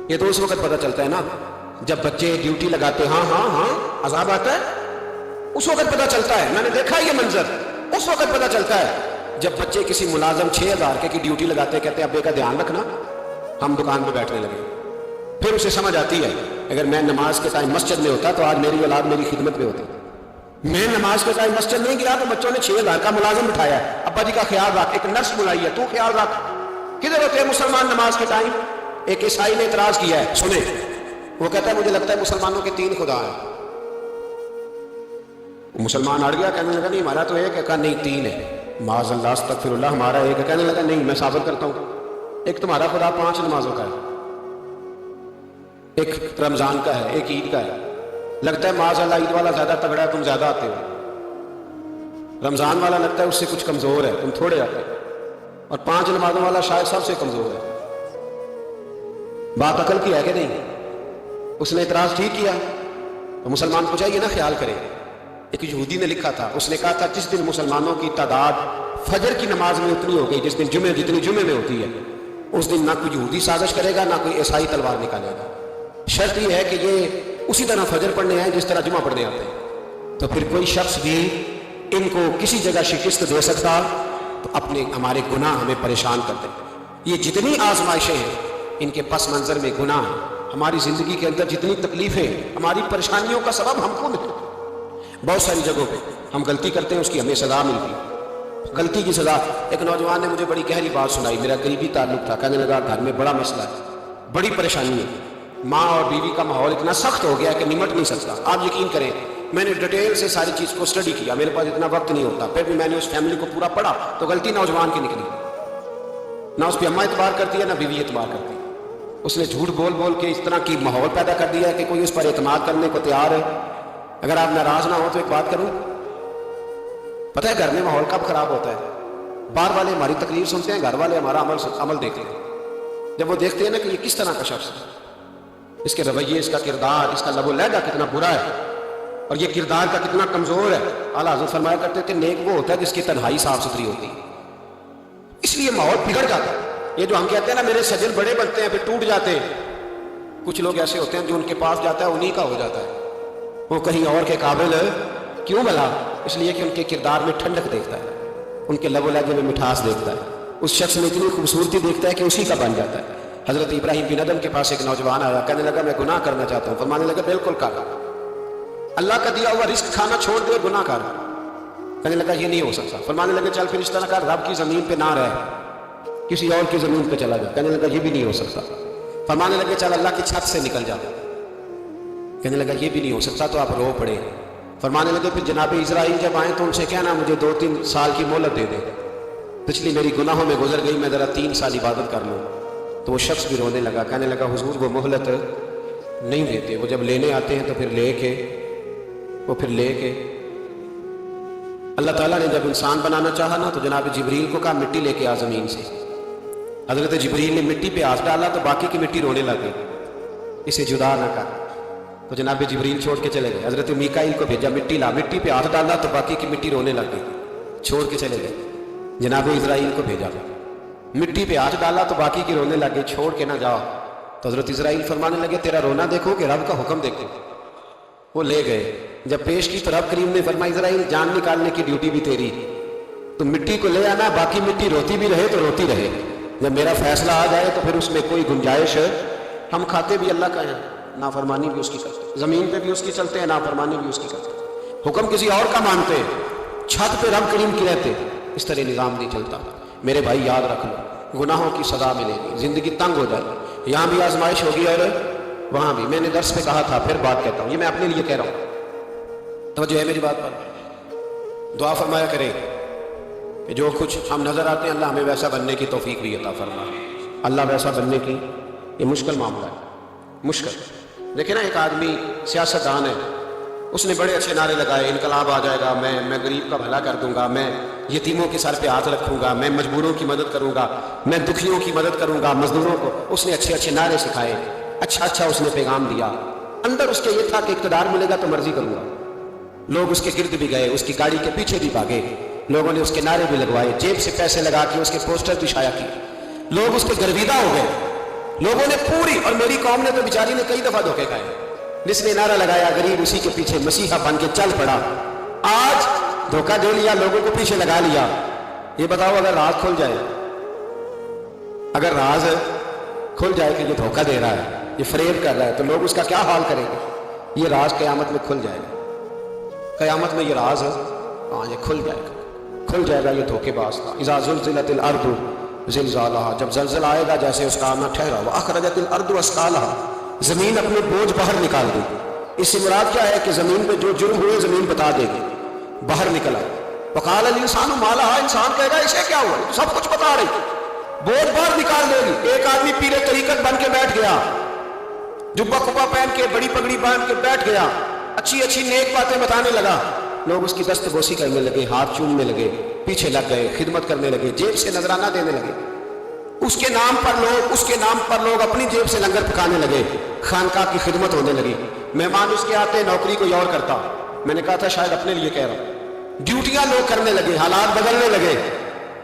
یہ تو اس وقت پتہ چلتا ہے نا جب بچے ڈیوٹی لگاتے، ہاں ہاں ہاں عذاب آتا ہے، اس وقت پتہ چلتا ہے۔ میں نے دیکھا یہ منظر، اس وقت پتہ چلتا ہے جب بچے کسی ملازم 6,000 کے کی ڈیوٹی لگاتے، کہتے ہیں ابے کا دھیان رکھنا، ہم دکان پہ بیٹھنے لگے۔ پھر اسے سمجھ آتی ہے اگر میں نماز کے ٹائم مسجد میں ہوتا تو آج میری اولاد میری خدمت میں ہوتی۔ میں نماز کے ٹائم مسجد نہیں گیا تو بچوں نے 6,000 کا ملازم بٹھایا ہے، ابا جی کا خیال رکھ، ایک نرس بلائی ہے تو خیال رکھ۔ کدھر ہوتے ہیں مسلمان نماز کے ٹائم؟ ایک عیسائی نے اعتراض کیا ہے، سنیں، وہ کہتا ہے مجھے لگتا ہے مسلمانوں کے 3 خدا ہیں۔ مسلمان اڑ گیا، کہنے لگا نہیں ہمارا تو ایک ہے، کہا نہیں 3 ہے، معاذ اللہ استغفر اللہ، ہمارا ایک ہے۔ کہنے لگا نہیں میں ثابت کرتا ہوں، ایک تمہارا خدا 5 نمازوں کا ہے، ایک رمضان کا ہے، ایک عید کا ہے۔ لگتا ہے معاذ اللہ عید والا زیادہ تگڑا ہے، تم زیادہ آتے ہو۔ رمضان والا لگتا ہے اس سے کچھ کمزور ہے، تم تھوڑے آتے ہو۔ اور 5 نمازوں والا شاید سب سے کمزور ہے۔ بات عقل کی ہے کہ نہیں؟ اس نے اعتراض ٹھیک کیا، تو مسلمان کو چاہیے نا خیال کرے۔ ایک یہودی نے لکھا تھا، اس نے کہا تھا جس دن مسلمانوں کی تعداد فجر کی نماز میں اتنی ہو گئی جس دن جتنی جمعے میں ہوتی ہے، اس دن نہ کوئی یہودی سازش کرے گا نہ کوئی عیسائی تلوار نکالے گا۔ شرط یہ ہے کہ یہ اسی طرح فجر پڑھنے آئے جس طرح جمعہ پڑھنے آتے ہیں۔ تو پھر کوئی شخص بھی ان کو کسی جگہ شکست دے سکتا تو اپنے ہمارے گناہ ہمیں پریشان کرتے ہیں۔ یہ جتنی آزمائشیں ہیں ان کے پس منظر میں گناہ ہیں۔ ہماری زندگی کے اندر جتنی تکلیفیں، ہماری پریشانیوں کا سبب ہم خود ہیں۔ بہت ساری جگہوں پہ ہم غلطی کرتے ہیں، اس کی ہمیں سزا ملتی ہے، غلطی کی سزا۔ ایک نوجوان نے مجھے بڑی گہری بات سنائی، میرا قریبی تعلق تھا، کہنے لگا گھر میں بڑا مسئلہ ہے، بڑی پریشانی ہے، ماں اور بیوی کا ماحول اتنا سخت ہو گیا کہ نمٹ نہیں سکتا۔ آپ یقین کریں میں نے ڈیٹیل سے ساری چیز کو اسٹڈی کیا، میرے پاس اتنا وقت نہیں ہوتا، پھر بھی میں نے اس فیملی کو پورا پڑھا تو غلطی نوجوان کی نکلی۔ نہ اس پہ اماں اعتبار کرتی ہے نہ بیوی اعتبار کرتی ہے۔ اس نے جھوٹ بول بول کے اس طرح کی ماحول پیدا کر دیا ہے کہ کوئی اس پر اعتماد کرنے کو تیار ہے۔ اگر آپ ناراض نہ ہو تو ایک بات کروں، پتہ ہے گھر میں ماحول کب خراب ہوتا ہے؟ باہر والے ہماری تقریر سنتے ہیں، گھر والے ہمارا عمل دیکھتے ہیں۔ جب وہ دیکھتے ہیں نا کہ یہ کس طرح کا شخص ہے، اس کے رویے، اس کا کردار، اس کا لب و لہجہ کتنا برا ہے اور یہ کردار کا کتنا کمزور ہے۔ اعلیٰ حضرت فرمایا کرتے تھے نیک وہ ہوتا ہے جس کی تنہائی صاف ستھری ہوتی ہے، اس لیے ماحول بگڑ جاتا ہے۔ یہ جو ہم کہتے ہیں نا میرے سجل بڑے بنتے ہیں پھر ٹوٹ جاتے ہیں، کچھ لوگ ایسے ہوتے ہیں جو ان کے پاس جاتا ہے انہی کا ہو جاتا ہے، وہ کہیں اور کے قابل ہے۔ کیوں بھلا؟ اس لیے کہ ان کے کردار میں ٹھنڈک دیکھتا ہے، ان کے لب و لہجے میں مٹھاس دیکھتا ہے، اس شخص میں اتنی خوبصورتی دیکھتا ہے کہ اسی کا بن جاتا ہے۔ حضرت ابراہیم بن ادم کے پاس ایک نوجوان آیا، کہنے لگا میں گناہ کرنا چاہتا ہوں۔ فرمانے لگا بالکل کر، اللہ کا دیا ہوا رزق کھانا چھوڑ دے، گناہ کر۔ کہنے لگا یہ نہیں ہو سکتا۔ فرمانے لگے چل پھر اس طرح کر، رب کی زمین پہ نہ رہ، کسی اور کی زمین پہ چلا جا۔ کہنے لگا یہ بھی نہیں ہو سکتا۔ فرمانے لگے چل اللہ کی چھت سے نکل جا۔ کہنے لگا یہ بھی نہیں ہو سکتا، تو آپ رو پڑے۔ فرمانے لگے پھر جناب اسرائیل جب آئیں تو ان سے کہنا مجھے 2-3 سال کی مہلت دے دے، پچھلی میری گناہوں میں گزر گئی، میں ذرا 3 سال عبادت کر لوں۔ تو وہ شخص بھی رونے لگا، کہنے لگا حضور وہ مہلت نہیں دیتے، وہ جب لینے آتے ہیں تو پھر لے کے اللہ تعالیٰ نے جب انسان بنانا چاہا نا تو جناب جبریل کو کہا مٹی لے کے آ زمین سے۔ حضرت جبریل نے مٹی پہ ہاتھ ڈالا تو باقی کی مٹی رونے لگ گئی، اسے جدا نہ کر۔ تو جناب جبریل چھوڑ کے چلے گئے۔ حضرت میکائیل کو بھیجا مٹی لا، مٹی پہ ہاتھ ڈالا تو باقی کی مٹی رونے لگ گئی، چھوڑ کے چلے گئے۔ جناب اسرائیل کو بھیجا، مٹی پہ ہاتھ ڈالا تو باقی کی رونے لگ گئی، چھوڑ کے نہ جاؤ۔ تو حضرت اسرائیل فرمانے لگے تیرا رونا دیکھو کہ رب کا حکم دیکھو۔ وہ لے گئے، جب پیش کی تو رب کریم نے فرمایا اسرائیل جان نکالنے کی ڈیوٹی بھی تیری، تو مٹی کو لے آنا, باقی مٹی روتی بھی رہے تو روتی رہے. جب میرا فیصلہ آ جائے تو پھر اس میں کوئی گنجائش ہے. ہم کھاتے بھی اللہ کا ہیں, نافرمانی بھی اس کی کرتے ہیں, زمین پہ بھی اس کی چلتے ہیں, نافرمانی بھی اس کی کرتے ہیں, حکم کسی اور کا مانتے ہیں, چھت پہ رب کریم کی رہتے. اس طرح نظام نہیں چلتا. میرے بھائی یاد رکھ لو, گناہوں کی سزا ملے گی, زندگی تنگ ہو جائے گی, یہاں بھی آزمائش ہوگی اور وہاں بھی. میں نے درس پہ کہا تھا, پھر بات کہتا ہوں, یہ میں اپنے لیے کہہ رہا ہوں, توجہ ہے میری بات پر. دعا فرمایا کرے کہ جو کچھ ہم نظر آتے ہیں اللہ ہمیں ویسا بننے کی توفیق بھی عطا فرمائے. اللہ ویسا بننے کی یہ مشکل معاملہ ہے, مشکل. دیکھیں نا, ایک آدمی سیاستدان ہے, اس نے بڑے اچھے نعرے لگائے, انقلاب آ جائے گا, میں غریب کا بھلا کر دوں گا, میں یتیموں کے سر پہ ہاتھ رکھوں گا, میں مجبوروں کی مدد کروں گا, میں دکھیوں کی مدد کروں گا, مزدوروں کو. اس نے اچھے اچھے نعرے سکھائے, اچھا اس نے پیغام دیا. اندر اس کے یہ تھا کہ اقتدار ملے گا تو مرضی کروں گا. لوگ اس کے گرد بھی گئے, اس کی گاڑی کے پیچھے بھی بھاگے, لوگوں نے اس کے نعرے بھی لگوائے, جیب سے پیسے لگا کے اس کے پوسٹر بھی شائع کیے. لوگ اس کے گرویدہ ہو گئے, لوگوں نے پوری, اور میری قوم نے تو بیچاری نے کئی دفعہ دھوکے کھائے. جس نے نعرہ لگایا غریب اسی کے پیچھے مسیحا بن کے چل پڑا. آج دھوکہ دے لیا, لوگوں کو پیچھے لگا لیا. یہ بتاؤ اگر راز کھل جائے, اگر راز کھل جائے کہ یہ دھوکہ دے رہا ہے, یہ فریب کر رہا ہے, تو لوگ اس کا کیا حال کریں گے؟ یہ راز قیامت میں کھل جائے گا. قیامت میں یہ راز ہاں یہ کھل جائے گا, کھل جائے گا یہ دھوکے باز تھا. اذا زلزلت الارض زلزالها, جب زلزلہ آئے گا جیسے اس کا آنا ٹھہرا. واخرجت الارض اثقالها, زمین اپنے بوجھ باہر نکال دے گی. اس سے مراد کیا ہے کہ زمین پہ جو جرم ہوئے زمین بتا دے گی, باہر نکلا. وقال الانسان ما لها, انسان کہے گا اسے کیا ہوا, سب کچھ بتا رہی, بوجھ باہر نکال دے گی. ایک آدمی پیر طریقت بن کے بیٹھ گیا, جبہ کبا پہن کے بڑی پگڑی باندھ کے بیٹھ گیا, اچھی نیک باتیں بتانے لگا. لوگ اس کی دست بوسی کرنے لگے, ہاتھ چومنے لگے, پیچھے لگ گئے, خدمت کرنے لگے, جیب سے نذرانہ دینے لگے. اس کے نام پر لوگ اپنی جیب سے لنگر پکانے لگے, خانقاہ کی خدمت ہونے لگی. مہمان اس کے آتے, نوکری کوئی اور کرتا. میں نے کہا تھا شاید اپنے لیے کہہ رہا ہوں. ڈیوٹیاں لوگ کرنے لگے, حالات بدلنے لگے.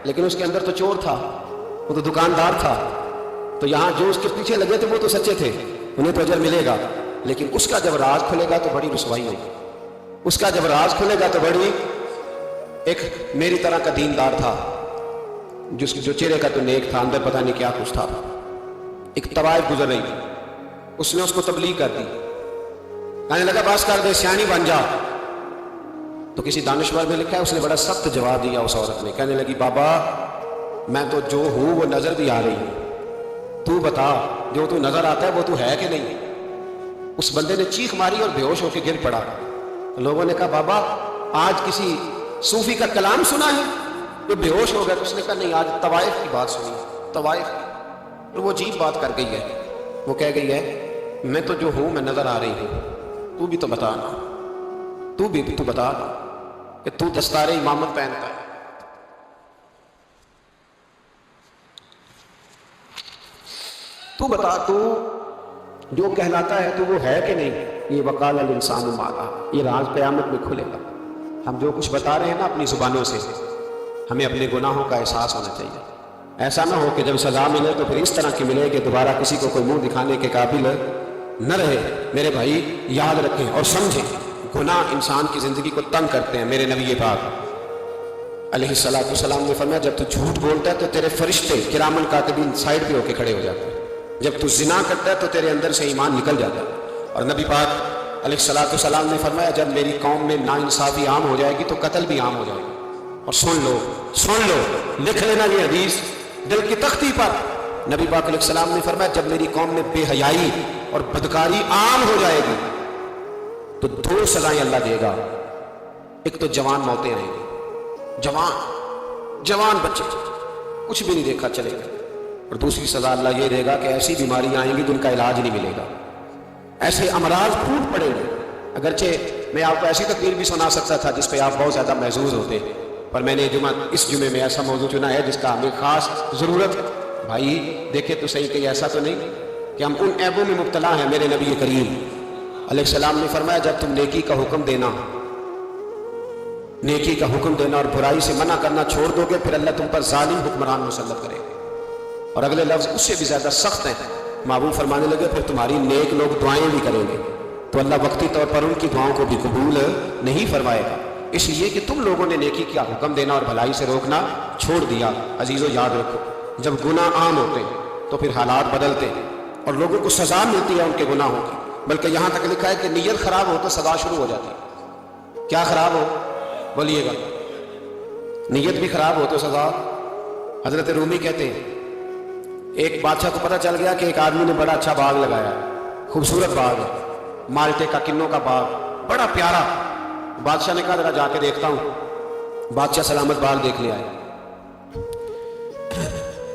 لیکن اس کے اندر تو چور تھا, وہ تو دکاندار تھا. تو یہاں جو اس کے پیچھے لگے تھے وہ تو سچے تھے, انہیں تو اجر ملے گا. لیکن اس کا جب راز کھلے گا تو بڑی رسوائی ہوگی. اس کا جب راز کھلے گا تو بڑی. ایک میری طرح کا دیندار تھا, جو چہرے کا تو نیک تھا, اندر پتہ نہیں کیا کچھ تھا. ایک طوائف گزر رہی تھی, اس نے اس کو تبلیغ کر دی. کہنے لگا بس کر دے, سیانی بن جا. تو کسی دانشور میں لکھا ہے اس نے بڑا سخت جواب دیا اس عورت نے. کہنے لگی بابا میں تو جو ہوں وہ نظر بھی آ رہی ہے, تو بتا جو تو نظر آتا ہے وہ تو ہے کہ نہیں. اس بندے نے چیخ ماری اور بے ہوش ہو کے گر پڑا. لوگوں نے کہا بابا آج کسی صوفی کا کلام سنا ہے؟ وہ بے ہوش ہو گیا. تو اس نے کہا نہیں, آج طوائف کی بات سنی, طوائف کی. اور وہ عجیب بات کر گئی ہے, وہ کہہ گئی ہے میں تو جو ہوں میں نظر آ رہی ہوں, تو بھی تو بتا نا, تو بتا نا کہ تو دستار امامت پہنتا ہے. تو بتا تو جو کہلاتا ہے تو وہ ہے کہ نہیں. یہ وقال الانسان ما لہا, یہ راز قیامت میں کھلے گا. ہم جو کچھ بتا رہے ہیں نا اپنی زبانوں سے, ہمیں اپنے گناہوں کا احساس ہونا چاہیے. ایسا نہ ہو کہ جب سزا ملے تو پھر اس طرح کی ملے کہ دوبارہ کسی کو کوئی منہ دکھانے کے قابل نہ رہے. میرے بھائی یاد رکھیں اور سمجھیں, گناہ انسان کی زندگی کو تنگ کرتے ہیں. میرے نبی پاک علیہ السلام نے فرمایا جب تو جھوٹ بولتا ہے تو تیرے فرشتے کرامن کاتبین سائڈ پہ ہو کے کھڑے ہو جاتے ہیں. جب تو زنا کرتا ہے تو تیرے اندر سے ایمان نکل جاتا ہے. اور نبی پاک علیہ السلام نے فرمایا جب میری قوم میں ناانصافی عام ہو جائے گی تو قتل بھی عام ہو جائے گا. اور سن لو, لکھ لینا یہ حدیث دل کی تختی پر. نبی پاک علیہ السلام نے فرمایا جب میری قوم میں بے حیائی اور بدکاری عام ہو جائے گی تو 2 سزائیں اللہ دے گا. ایک تو جوان موتیں رہیں گی, جوان بچے کچھ بھی نہیں دیکھا چلے گا. اور دوسری سزا اللہ یہ دے گا کہ ایسی بیماریاں آئیں گی جن کا علاج نہیں ملے گا, ایسے امراض پھوٹ پڑیں گے. اگرچہ میں آپ کو ایسی تقریر بھی سنا سکتا تھا جس پہ آپ بہت زیادہ محظوظ ہوتے, پر میں نے اس جمعے میں ایسا موضوع چنا ہے جس کا ہمیں خاص ضرورت. بھائی دیکھے تو صحیح کہ ایسا تو نہیں کہ ہم ان عیبوں میں مبتلا ہیں. میرے نبی کریم علیہ السلام نے فرمایا جب تم نیکی کا حکم دینا اور برائی سے منع کرنا چھوڑ دو گے پھر اللہ تم پر ظالم حکمران مسلط کرے گا. اور اگلے لفظ اس سے بھی زیادہ سخت ہیں. محبوب فرمانے لگے پھر تمہاری نیک لوگ دعائیں بھی کریں گے تو اللہ وقتی طور پر ان کی دعاؤں کو بھی قبول نہیں فرمائے گا. اس لیے کہ تم لوگوں نے نیکی کا حکم دینا اور بھلائی سے روکنا چھوڑ دیا۔ عزیزو یاد رکھو، جب گناہ عام ہوتے تو پھر حالات بدلتے اور لوگوں کو سزا ملتی ہے ان کے گناہوں کی، بلکہ یہاں تک لکھا ہے کہ نیت خراب ہو تو سزا شروع ہو جاتی ہے۔ کیا خراب ہو؟ بولیے گا۔ نیت بھی خراب ہو تو سزا۔ حضرت رومی کہتے ہیں ایک بادشاہ کو پتہ چل گیا کہ ایک آدمی نے بڑا اچھا باغ لگایا، خوبصورت باغ ہے، مالٹے کا، کنوں کا باغ، بڑا پیارا۔ بادشاہ نے کہا ذرا جا کے دیکھتا ہوں۔ بادشاہ سلامت باغ دیکھ لیا ہے۔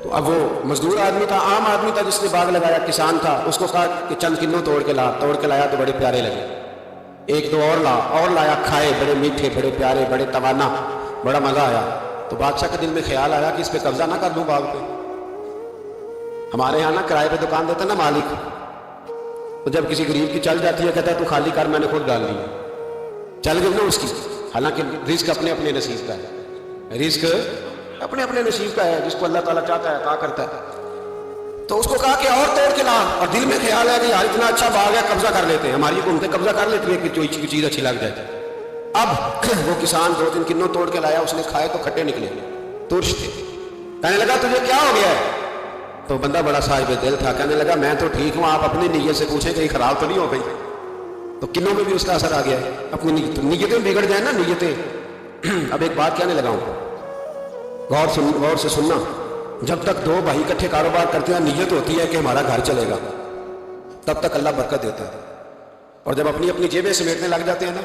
تو اب وہ مزدور آدمی تھا، عام آدمی تھا جس نے باغ لگایا، کسان تھا، اس کو کہا کہ چند کنوں توڑ کے لایا تو بڑے پیارے لگے۔ ایک دو اور لایا، کھائے، بڑے میٹھے، بڑے پیارے، بڑے توانا، بڑا مزہ آیا۔ تو بادشاہ کے دل میں خیال آیا کہ اس پہ قبضہ نہ کر دوں باغ پہ۔ ہمارے یہاں نا کرائے پہ دکان دیتا نا مالک، تو جب کسی غریب کی چل جاتی ہے کہتا ہے تو خالی کر، میں نے خود ڈال لی، چل گئی نا اس کی۔ حالانکہ رزق اپنے اپنے نصیب کا ہے، رزق اپنے اپنے نصیب کا ہے، جس کو اللہ تعالیٰ چاہتا ہے عطا کرتا ہے۔ تو اس کو کہا کہ اور توڑ کے لا، اور دل میں خیال ہے کہ یار اتنا اچھا باغ ہے، قبضہ کر لیتے ہیں، ہماری حکومتیں قبضہ کر لیتی ہے کہ کوئی چیز اچھی لگ جائے۔ اب وہ کسان 2-3 کنوں توڑ کے لایا، اس نے کھائے تو کھٹے نکلے، ترش تھے۔ کہنے لگا تجھے کیا ہو گیا ہے؟ تو بندہ بڑا صاحب دل تھا، کہنے لگا میں تو ٹھیک ہوں، آپ اپنی نیت سے پوچھیں کہیں خراب تو نہیں ہو گئی۔ تو کنوں میں بھی اس کا اثر آ گیا ہے، اپنی نیتیں بگڑ جائیں نا، نیتیں۔ اب ایک بات کہنے لگا ہوں، غور سے سننا، جب تک دو بھائی اکٹھے کاروبار کرتے ہیں نیت ہوتی ہے کہ ہمارا گھر چلے گا، تب تک اللہ برکت دیتا ہے۔ اور جب اپنی اپنی جیبیں سمیٹنے لگ جاتے ہیں نا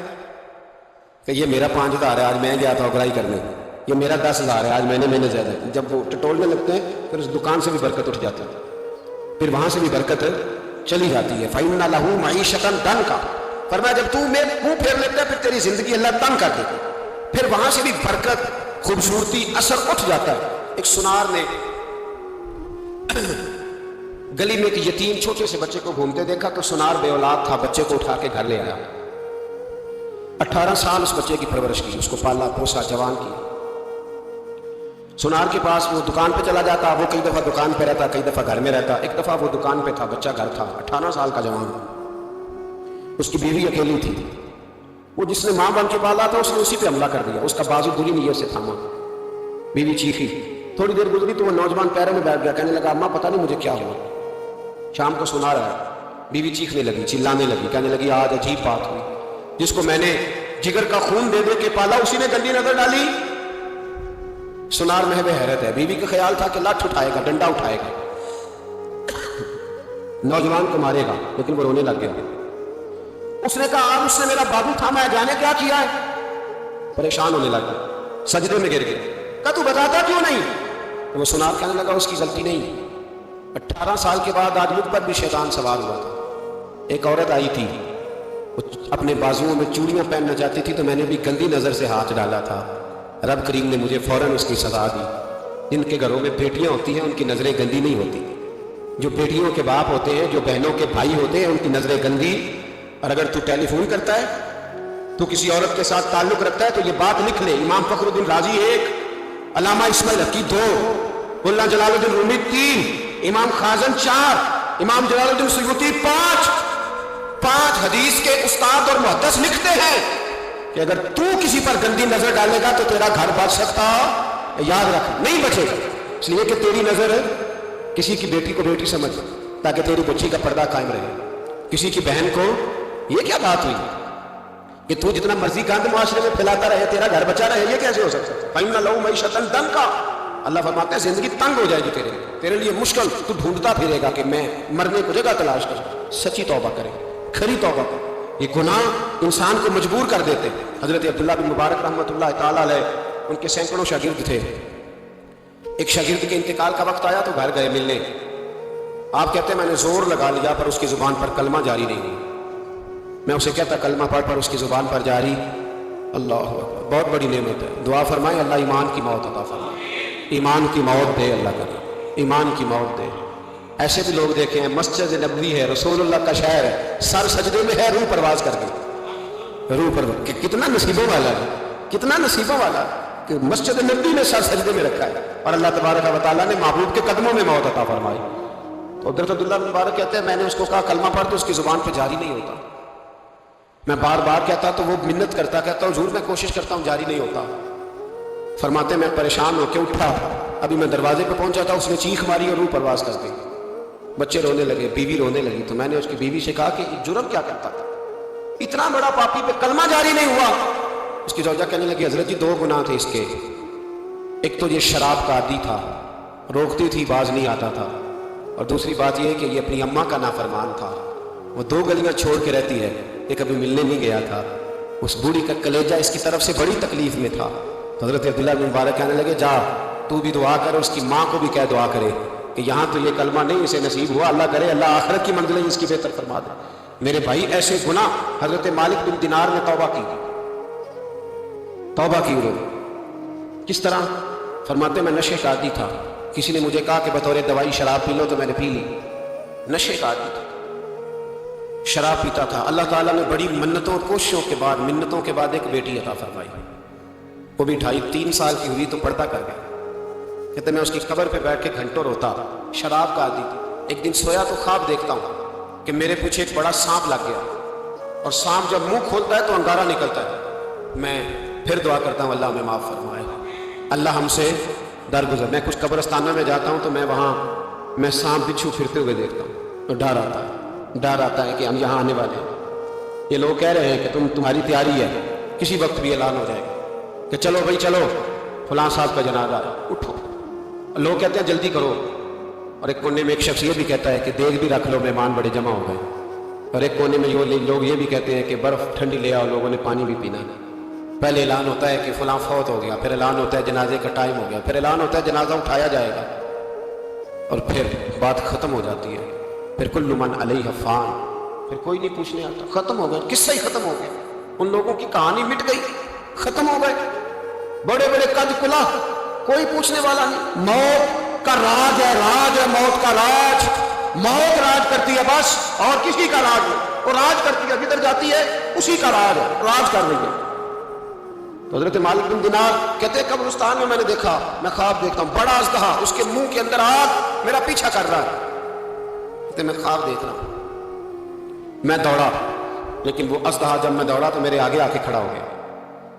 کہ یہ میرا 5,000 ہے، آج میں گیا تھا اگرائی کرنے، یہ میرا 10,000 ہے، آج میں نے زیادہ، جب وہ ٹٹولنے لگتے ہیں پھر اس دکان سے بھی برکت اٹھ جاتی ہے، پھر وہاں سے بھی برکت چلی جاتی ہے۔ فَإِنَّ لَهُ مَعِيشَةً ضَنْكَ، فرمایا جب تو منہ پھیر لیتا ہے پھر تیری زندگی اللہ تنگ کر دیتا ہے، پھر وہاں سے بھی برکت، خوبصورتی، اثر اٹھ جاتا ہے۔ ایک سنار نے گلی میں ایک یتیم چھوٹے سے بچے کو گھومتے دیکھا تو سنار بے اولاد تھا، بچے کو اٹھا کے گھر لے آیا، 18 سال اس بچے کی پرورش کی، اس کو پالا پوسا، جوان کی۔ سنار کے پاس وہ دکان پہ چلا جاتا، وہ کئی دفعہ دکان پہ رہتا، کئی دفعہ گھر میں رہتا۔ ایک دفعہ وہ دکان پہ تھا، بچہ گھر تھا، 18 سال کا جوان، اس کی بیوی اکیلی تھی۔ وہ جس نے ماں بن کے پالا تھا اس نے اسی پہ حملہ کر دیا، اس کا بازو بری نیت سے تھاما، بیوی چیخی۔ تھوڑی دیر گزری تو وہ نوجوان پیروں میں بیٹھ گیا، کہنے لگا اماں پتہ نہیں مجھے کیا ہوا۔ شام کو سنا رہا ہے، بیوی چیخنے لگی، چلانے لگی، کہنے لگی آج عجیب بات ہوئی، جس کو میں نے جگر کا خون دے دے کے پالا اسی نے گندی نظر ڈالی۔ سنار محو حیرت ہے، بیوی کا خیال تھا کہ لاٹھ اٹھائے گا، ڈنڈا اٹھائے گا، نوجوان کو مارے گا، لیکن وہ رونے لگ گیا۔ اس نے کہا آپ اس نے میرا بازو تھاما ہے، جانے کیا کیا ہے؟ پریشان ہونے لگا، سجدے میں گر گیا، کہا تو بتاتا کیوں نہیں؟ وہ سنار کہنے لگا اس کی غلطی نہیں، 18 سال کے بعد آج مجھ پر بھی شیطان سوار ہوا تھا۔ ایک عورت آئی تھی، اپنے بازوؤں میں چوڑیاں پہننا چاہتی تھی تو میں نے بھی گندی نظر سے ہاتھ ڈالا تھا، رب کریم نے مجھے فوراً اس کی سزا دی۔ جن کے گھروں میں بیٹیاں ہوتی ہیں ان کی نظریں گندی نہیں ہوتی، جو بیٹیوں کے باپ ہوتے ہیں، جو بہنوں کے بھائی ہوتے ہیں، ان کی نظریں گندی۔ اور اگر تو ٹیلی فون کرتا ہے، تو کسی عورت کے ساتھ تعلق رکھتا ہے تو یہ بات لکھ لے، امام فخر الدین رازی 1، علامہ اسماعیل حقی 2، ملا جلال الدین رومی 3، امام خازن 4، امام جلال الدین سیوطی 5 حدیث کے استاد اور محدث لکھتے ہیں کہ اگر تو کسی پر گندی نظر ڈالے گا تو تیرا گھر بچ سکتا، یاد رکھ نہیں بچے گا، اس لیے کہ تیری نظر کسی کی بیٹی کو بیٹی سمجھ تاکہ تیری بچی کا پردہ قائم رہے، کسی کی بہن کو۔ یہ کیا بات ہوئی کہ تو جتنا مرضی گند معاشرے میں پھیلاتا رہے تیرا گھر بچا رہے؟ یہ کیسے ہو سکتا ہے؟ فَإِنَّ لَهُ مَعِيشَةً ضَنْكَ، اللہ فرماتے ہیں زندگی تنگ ہو جائے گی تیرے لیے مشکل، تو ڈھونڈتا پھرے گا کہ میں مرنے کو جگہ تلاش کروں۔ سچی توبہ کرے، کھری توبہ کرے۔ یہ گناہ انسان کو مجبور کر دیتے۔ حضرت عبداللہ بن مبارک رحمۃ اللہ تعالیٰ علیہ، ان کے سینکڑوں شاگرد تھے، ایک شاگرد کے انتقال کا وقت آیا تو گھر گئے ملنے۔ آپ کہتے ہیں میں نے زور لگا لیا پر اس کی زبان پر کلمہ جاری نہیں ہوئی، میں اسے کہتا کلمہ پڑھ پر اس کی زبان پر جاری۔ اللہ اکبر، بہت بڑی نعمت ہے، دعا فرمائیں اللہ ایمان کی موت عطا فرمائے، ایمان کی موت دے اللہ کرے، ایمان کی موت دے۔ ایسے بھی لوگ دیکھے ہیں، مسجد نبوی ہے، رسول اللہ کا شہر ہے، سر سجدے میں ہے، روح پرواز کر گئی، روح پرواز، کتنا نصیبوں والا ہے، کتنا نصیبوں والا کہ مسجد نبوی میں سر سجدے میں رکھا ہے، اور اللہ تبارک و تعالیٰ نے محبوب کے قدموں میں موت عطا فرمائی۔ تو حضرت عبداللہ بن مبارک کہتے ہیں میں نے اس کو کہا کلمہ پڑھ تو اس کی زبان پہ جاری نہیں ہوتا، میں بار بار کہتا تو وہ منت کرتا، کہتا حضور میں کوشش کرتا ہوں جاری نہیں ہوتا۔ فرماتے میں پریشان ہو کے اٹھا، ابھی میں دروازے پہ پہنچا تھا، اس نے چیخ ماری اور روح پرواز کر گئی، بچے رونے لگے، بیوی رونے لگی۔ تو میں نے اس کی بیوی سے کہا کہ جرم کیا کرتا تھا، اتنا بڑا پاپی پہ کلمہ جاری نہیں ہوا۔ اس کی زوجہ کہنے لگی حضرت جی 2 گناہ تھے اس کے، ایک تو یہ شراب کا عادی تھا، روکتی تھی باز نہیں آتا تھا، اور دوسری بات یہ ہے کہ یہ اپنی اماں کا نافرمان تھا، وہ 2 گلیاں چھوڑ کے رہتی ہے، یہ کبھی ملنے نہیں گیا تھا، اس بوڑھی کا کلیجہ اس کی طرف سے بڑی تکلیف میں تھا۔ تو حضرت عبداللہ بن مبارک کہنے لگے جا تو بھی دعا کر، اس کی ماں کو بھی کہہ دعا کرے کہ یہاں تو یہ کلمہ نہیں اسے نصیب ہوا، اللہ کرے اللہ آخرت کی منزلیں اس کی بہتر فرما دے۔ میرے بھائی ایسے گناہ حضرت مالک بن دینار نے توبہ کی انہوں نے۔ کس طرح؟ فرماتے میں نشے کا عادی تھا، کسی نے مجھے کہا کہ بطور دوائی شراب پی لو تو میں نے پی لی، نشے کا عادی تھا، شراب پیتا تھا۔ اللہ تعالیٰ نے بڑی منتوں اور کوششوں کے بعد، منتوں کے بعد ایک بیٹی عطا فرمائی، وہ بھی 2.5-3 سال کی ہوئی تو پردہ کر گیا۔ کہتے میں اس کی قبر پہ بیٹھ کے گھنٹوں روتا، شراب کا عادی تھا۔ ایک دن سویا تو خواب دیکھتا ہوں کہ میرے پیچھے ایک بڑا سانپ لگ گیا، اور سانپ جب منہ کھولتا ہے تو انگارہ نکلتا ہے۔ میں پھر دعا کرتا ہوں اللہ ہمیں معاف فرمائے، اللہ ہم سے درگزر۔ میں کچھ قبرستانوں میں جاتا ہوں تو میں سانپ بچھو پھرتے ہوئے دیکھتا ہوں تو ڈر آتا ہے کہ ہم یہاں آنے والے ہیں، یہ لوگ کہہ رہے ہیں کہ تمہاری تیاری ہے، کسی وقت بھی اعلان ہو جائے گا کہ چلو بھائی چلو فلاں صاحب کا جنازہ ہے، اٹھو۔ لوگ کہتے ہیں جلدی کرو، اور ایک کونے میں ایک شخص یہ بھی کہتا ہے کہ دیگ بھی رکھ لو مہمان بڑے جمع ہو گئے، اور ایک کونے میں لوگ یہ بھی کہتے ہیں کہ برف ٹھنڈی لے آؤ، لوگوں نے پانی بھی پینا ہے۔ پہلے اعلان ہوتا ہے کہ فلاں فوت ہو گیا، پھر اعلان ہوتا ہے جنازے کا ٹائم ہو گیا، پھر اعلان ہوتا ہے جنازہ اٹھایا جائے گا، اور پھر بات ختم ہو جاتی ہے، پھر کل من علیہ فان، پھر کوئی نہیں پوچھنے آتا، ختم ہو گئے، قصہ ہی ختم ہو گیا، ان لوگوں کی کہانی مٹ گئی، ختم ہو گئے، بڑے بڑے قد کلا، کوئی پوچھنے والا نہیں۔ موت کا راج ہے موت کا راج، موت راج کرتی ہے بس، اور کسی کا راج نہیں، وہ راج کرتی ہے، جدھر جاتی ہے اسی کا راج ہے، راج کر رہی ہے۔ تو حضرت مالک بن دینار کہتے ہیں قبرستان میں نے دیکھا، میں خواب دیکھتا ہوں بڑا اژدہا، اس کے منہ کے اندر آگ، میرا پیچھا کر رہا ہے۔ کہتے میں خواب دیکھ رہا ہوں، میں دوڑا، لیکن وہ اژدہا جب میں دوڑا تو میرے آگے آ کے کھڑا ہو گیا۔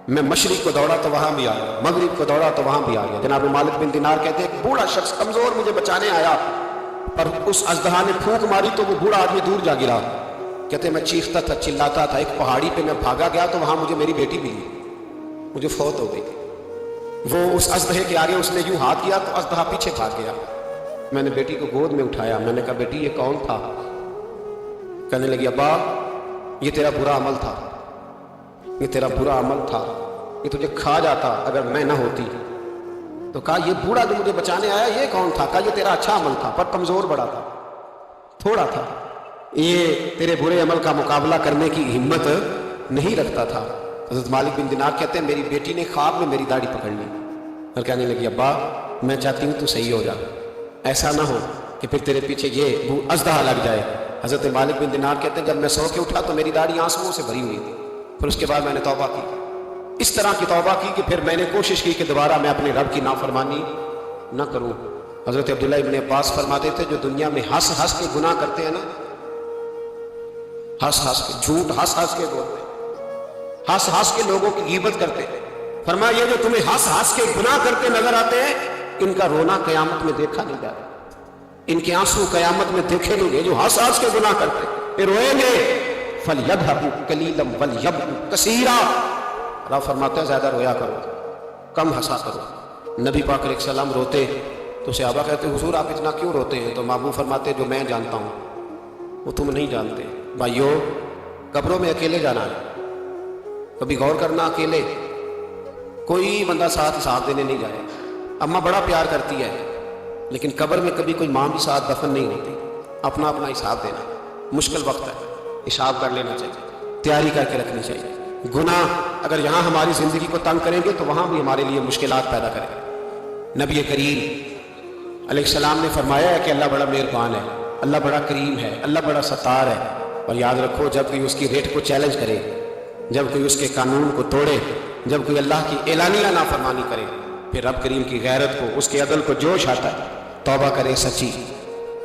میں مشرق کو دوڑا تو وہاں بھی آ گیا، مغرب کو دوڑا تو وہاں بھی آ گیا۔ جناب مالک بن دینار کہتے ہیں ایک بوڑھا شخص کمزور مجھے بچانے آیا، پر اس اژدہا نے پھونک ماری تو وہ بوڑھا آدمی دور جا گرا۔ کہتے میں چیختا تھا، چلاتا تھا، ایک پہاڑی پہ میں بھاگا گیا تو وہاں مجھے میری بیٹی ملی، مجھے فوت ہو گئی۔ وہ اس اژدہے کے آگے اس نے یوں ہاتھ کیا تو اژدہا پیچھے بھاگ گیا۔ میں نے بیٹی کو گود میں اٹھایا، میں نے کہا بیٹی یہ کون تھا؟ کہنے لگی ابا یہ تیرا برا عمل تھا، یہ تیرا برا عمل تھا، یہ تجھے کھا جاتا اگر میں نہ ہوتی۔ تو کہا یہ بوڑھا جو مجھے بچانے آیا یہ کون تھا؟ کہا یہ تیرا اچھا عمل تھا پر کمزور بڑا تھا، تھوڑا تھا، یہ تیرے برے عمل کا مقابلہ کرنے کی ہمت نہیں رکھتا تھا۔ حضرت مالک بن دینار کہتے ہیں میری بیٹی نے خواب میں میری داڑھی پکڑ لی اور کہنے لگی ابا میں چاہتی ہوں تو صحیح ہو جا، ایسا نہ ہو کہ پھر تیرے پیچھے یہ اژدہا لگ جائے۔ حضرت مالک بن دینار کہتے ہیں جب میں سو کے اٹھا تو میری داڑھی آنسوؤں سے بھری ہوئی تھی، پھر اس کے بعد میں نے توبہ کی، اس طرح کی توبہ کی کہ پھر میں نے کوشش کی کہ دوبارہ میں اپنے رب کی نافرمانی نہ کروں۔ حضرت عبداللہ ابن عباس فرماتے تھے جو دنیا میں ہنس ہنس کے گناہ کرتے ہیں نا، ہنس ہنس کے جھوٹ ہنس ہنس کے بولتے ہیں، ہنس ہنس کے لوگوں کی غیبت کرتے ہیں، فرمایا یہ جو تمہیں ہنس ہنس کے گناہ کرتے نظر آتے ہیں ان کا رونا قیامت میں دیکھا نہیں جائے، ان کے آنسو قیامت میں دیکھے نہیں گئے۔ جو ہنس ہنس کے گناہ کرتے ہیں یہ روئیں گے، فَلْيَضْحَكُوا قَلِيلًا وَلْيَبْكُوا كَثِيرًا۔ رب فرماتا ہے زیادہ رویا کرو کم ہنسا کرو۔ نبی پاک علیہ السلام روتے تو صحابہ کہتے حضور آپ اتنا کیوں روتے ہیں؟ تو محبوب فرماتے جو میں جانتا ہوں وہ تم نہیں جانتے۔ بھائیو قبروں میں اکیلے جانا ہے، کبھی غور کرنا، اکیلے کوئی بندہ ساتھ حساب دینے نہیں جائے۔ اماں بڑا پیار کرتی ہے لیکن قبر میں کبھی کوئی ماں بھی ساتھ دفن نہیں ہوتی، اپنا اپنا حساب دینا، مشکل وقت ہے، حساب کر لینا چاہیے، تیاری کر کے رکھنی چاہیے۔ گناہ اگر یہاں ہماری زندگی کو تنگ کریں گے تو وہاں بھی ہمارے لیے مشکلات پیدا کریں گے۔ نبی کریم علیہ السلام نے فرمایا ہے کہ اللہ بڑا مہربان ہے، اللہ بڑا کریم ہے، اللہ بڑا ستار ہے، اور یاد رکھو جب کوئی اس کی ریٹ کو چیلنج کرے، جب کوئی اس کے قانون کو توڑے، جب کوئی اللہ کی اعلانیہ نافرمانی کرے، پھر رب کریم کی غیرت کو، اس کے عدل کو جوش آتا ہے، توبہ کرے سچی،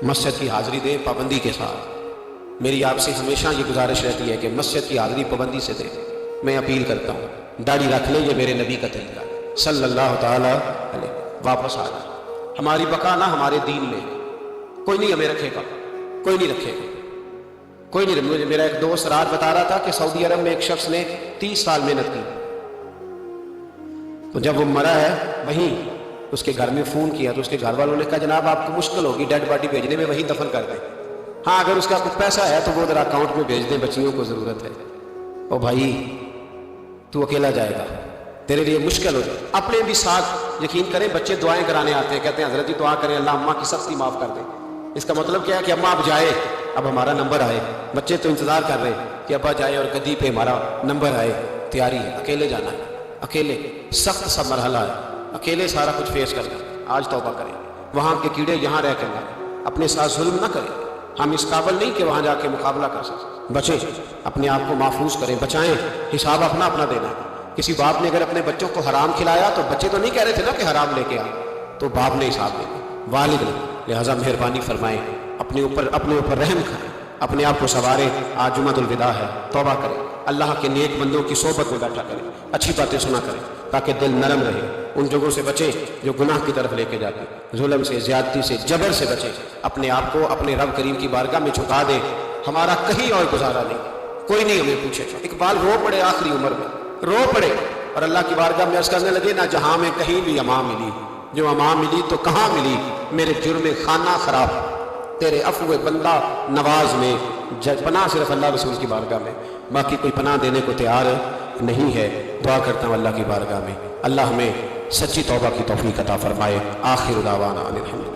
مسجد کی حاضری دے پابندی کے ساتھ، میری آپ سے ہمیشہ یہ گزارش رہتی ہے کہ مسجد کی حاضری پابندی سے دیں. میں اپیل کرتا ہوں داڑھی رکھ لیں، یہ میرے نبی کا طریقہ ہے صلی اللہ تعالی علیہ. واپس آ جائیں. ہماری بقا نہ ہمارے دین میں. کوئی نہیں ہمیں رکھے گا، کوئی نہیں رکھے گا، کوئی نہیں. مجھے میرا ایک دوست رات بتا رہا تھا کہ سعودی عرب میں ایک شخص نے 30 سال محنت کی، تو جب وہ مرا ہے وہیں اس کے گھر میں فون کیا تو اس کے گھر والوں نے کہا جناب آپ کو مشکل ہوگی ڈیڈ باڈی بھیجنے میں، وہیں دفن کر دیں. ہاں اگر اس کا کچھ پیسہ ہے تو وہ ذرا اکاؤنٹ میں بھیج دیں، بچیوں کو ضرورت ہے. او بھائی تو اکیلا جائے گا، تیرے لیے مشکل ہو جائے. اپنے بھی ساتھ یقین کریں، بچے دعائیں کرانے آتے ہیں، کہتے ہیں حضرت جی دعا کریں اللہ اماں کی سختی معاف کر دیں. اس کا مطلب کیا ہے کہ اماں اب جائے، اب ہمارا نمبر آئے. بچے تو انتظار کر رہے ہیں کہ ابا جائے اور گدی پہ ہمارا نمبر آئے. تیاری ہے، اکیلے جانا ہے، اکیلے. سخت سا مرحلہ ہے، اکیلے سارا کچھ فیس کرنا. آج توبہ کریں. وہاں کے کیڑے یہاں رہ کر لائیں. اپنے ساتھ ظلم نہ کریں. ہم اس قابل نہیں کہ وہاں جا کے مقابلہ کر سکیں. بچیں، اپنے آپ کو محفوظ کریں، بچائیں. حساب اپنا اپنا دینا. کسی باپ نے اگر اپنے بچوں کو حرام کھلایا تو بچے تو نہیں کہہ رہے تھے نا کہ حرام لے کے آ، تو باپ نے حساب دینا، والد نے. لہٰذا مہربانی فرمائیں، اپنے اوپر رحم کریں، اپنے آپ کو سنواریں. آج جمعۃ الوداع ہے، توبہ کریں. اللہ کے نیک بندوں کی صحبت میں بیٹھا کریں، اچھی باتیں سنا کریں تاکہ دل نرم رہے. ان جگہوں سے بچیں جو گناہ کی طرف لے کے جاتے ہیں. ظلم سے، زیادتی سے، جبر سے بچیں. اپنے آپ کو اپنے رب کریم کی بارگاہ میں جھکا دیں. ہمارا کہیں اور گزارا نہیں، کوئی نہیں ہمیں پوچھے. اقبال رو پڑے آخری عمر میں، رو پڑے اور اللہ کی بارگاہ میں عرض کرنے لگے نہ جہاں میں کہیں بھی امان ملی، جو امان ملی تو کہاں ملی. میرے جرم خانہ خراب، تیرے عفو بندہ نواز میں. پناہ صرف اللہ رسول کی بارگاہ میں، باقی کوئی پناہ دینے کو تیار نہیں ہے. دعا کرتا ہوں اللہ کی بارگاہ میں اللہ ہمیں سچی توبہ کی توفیق عطا فرمائے. آخر دعوانا الحمدللہ.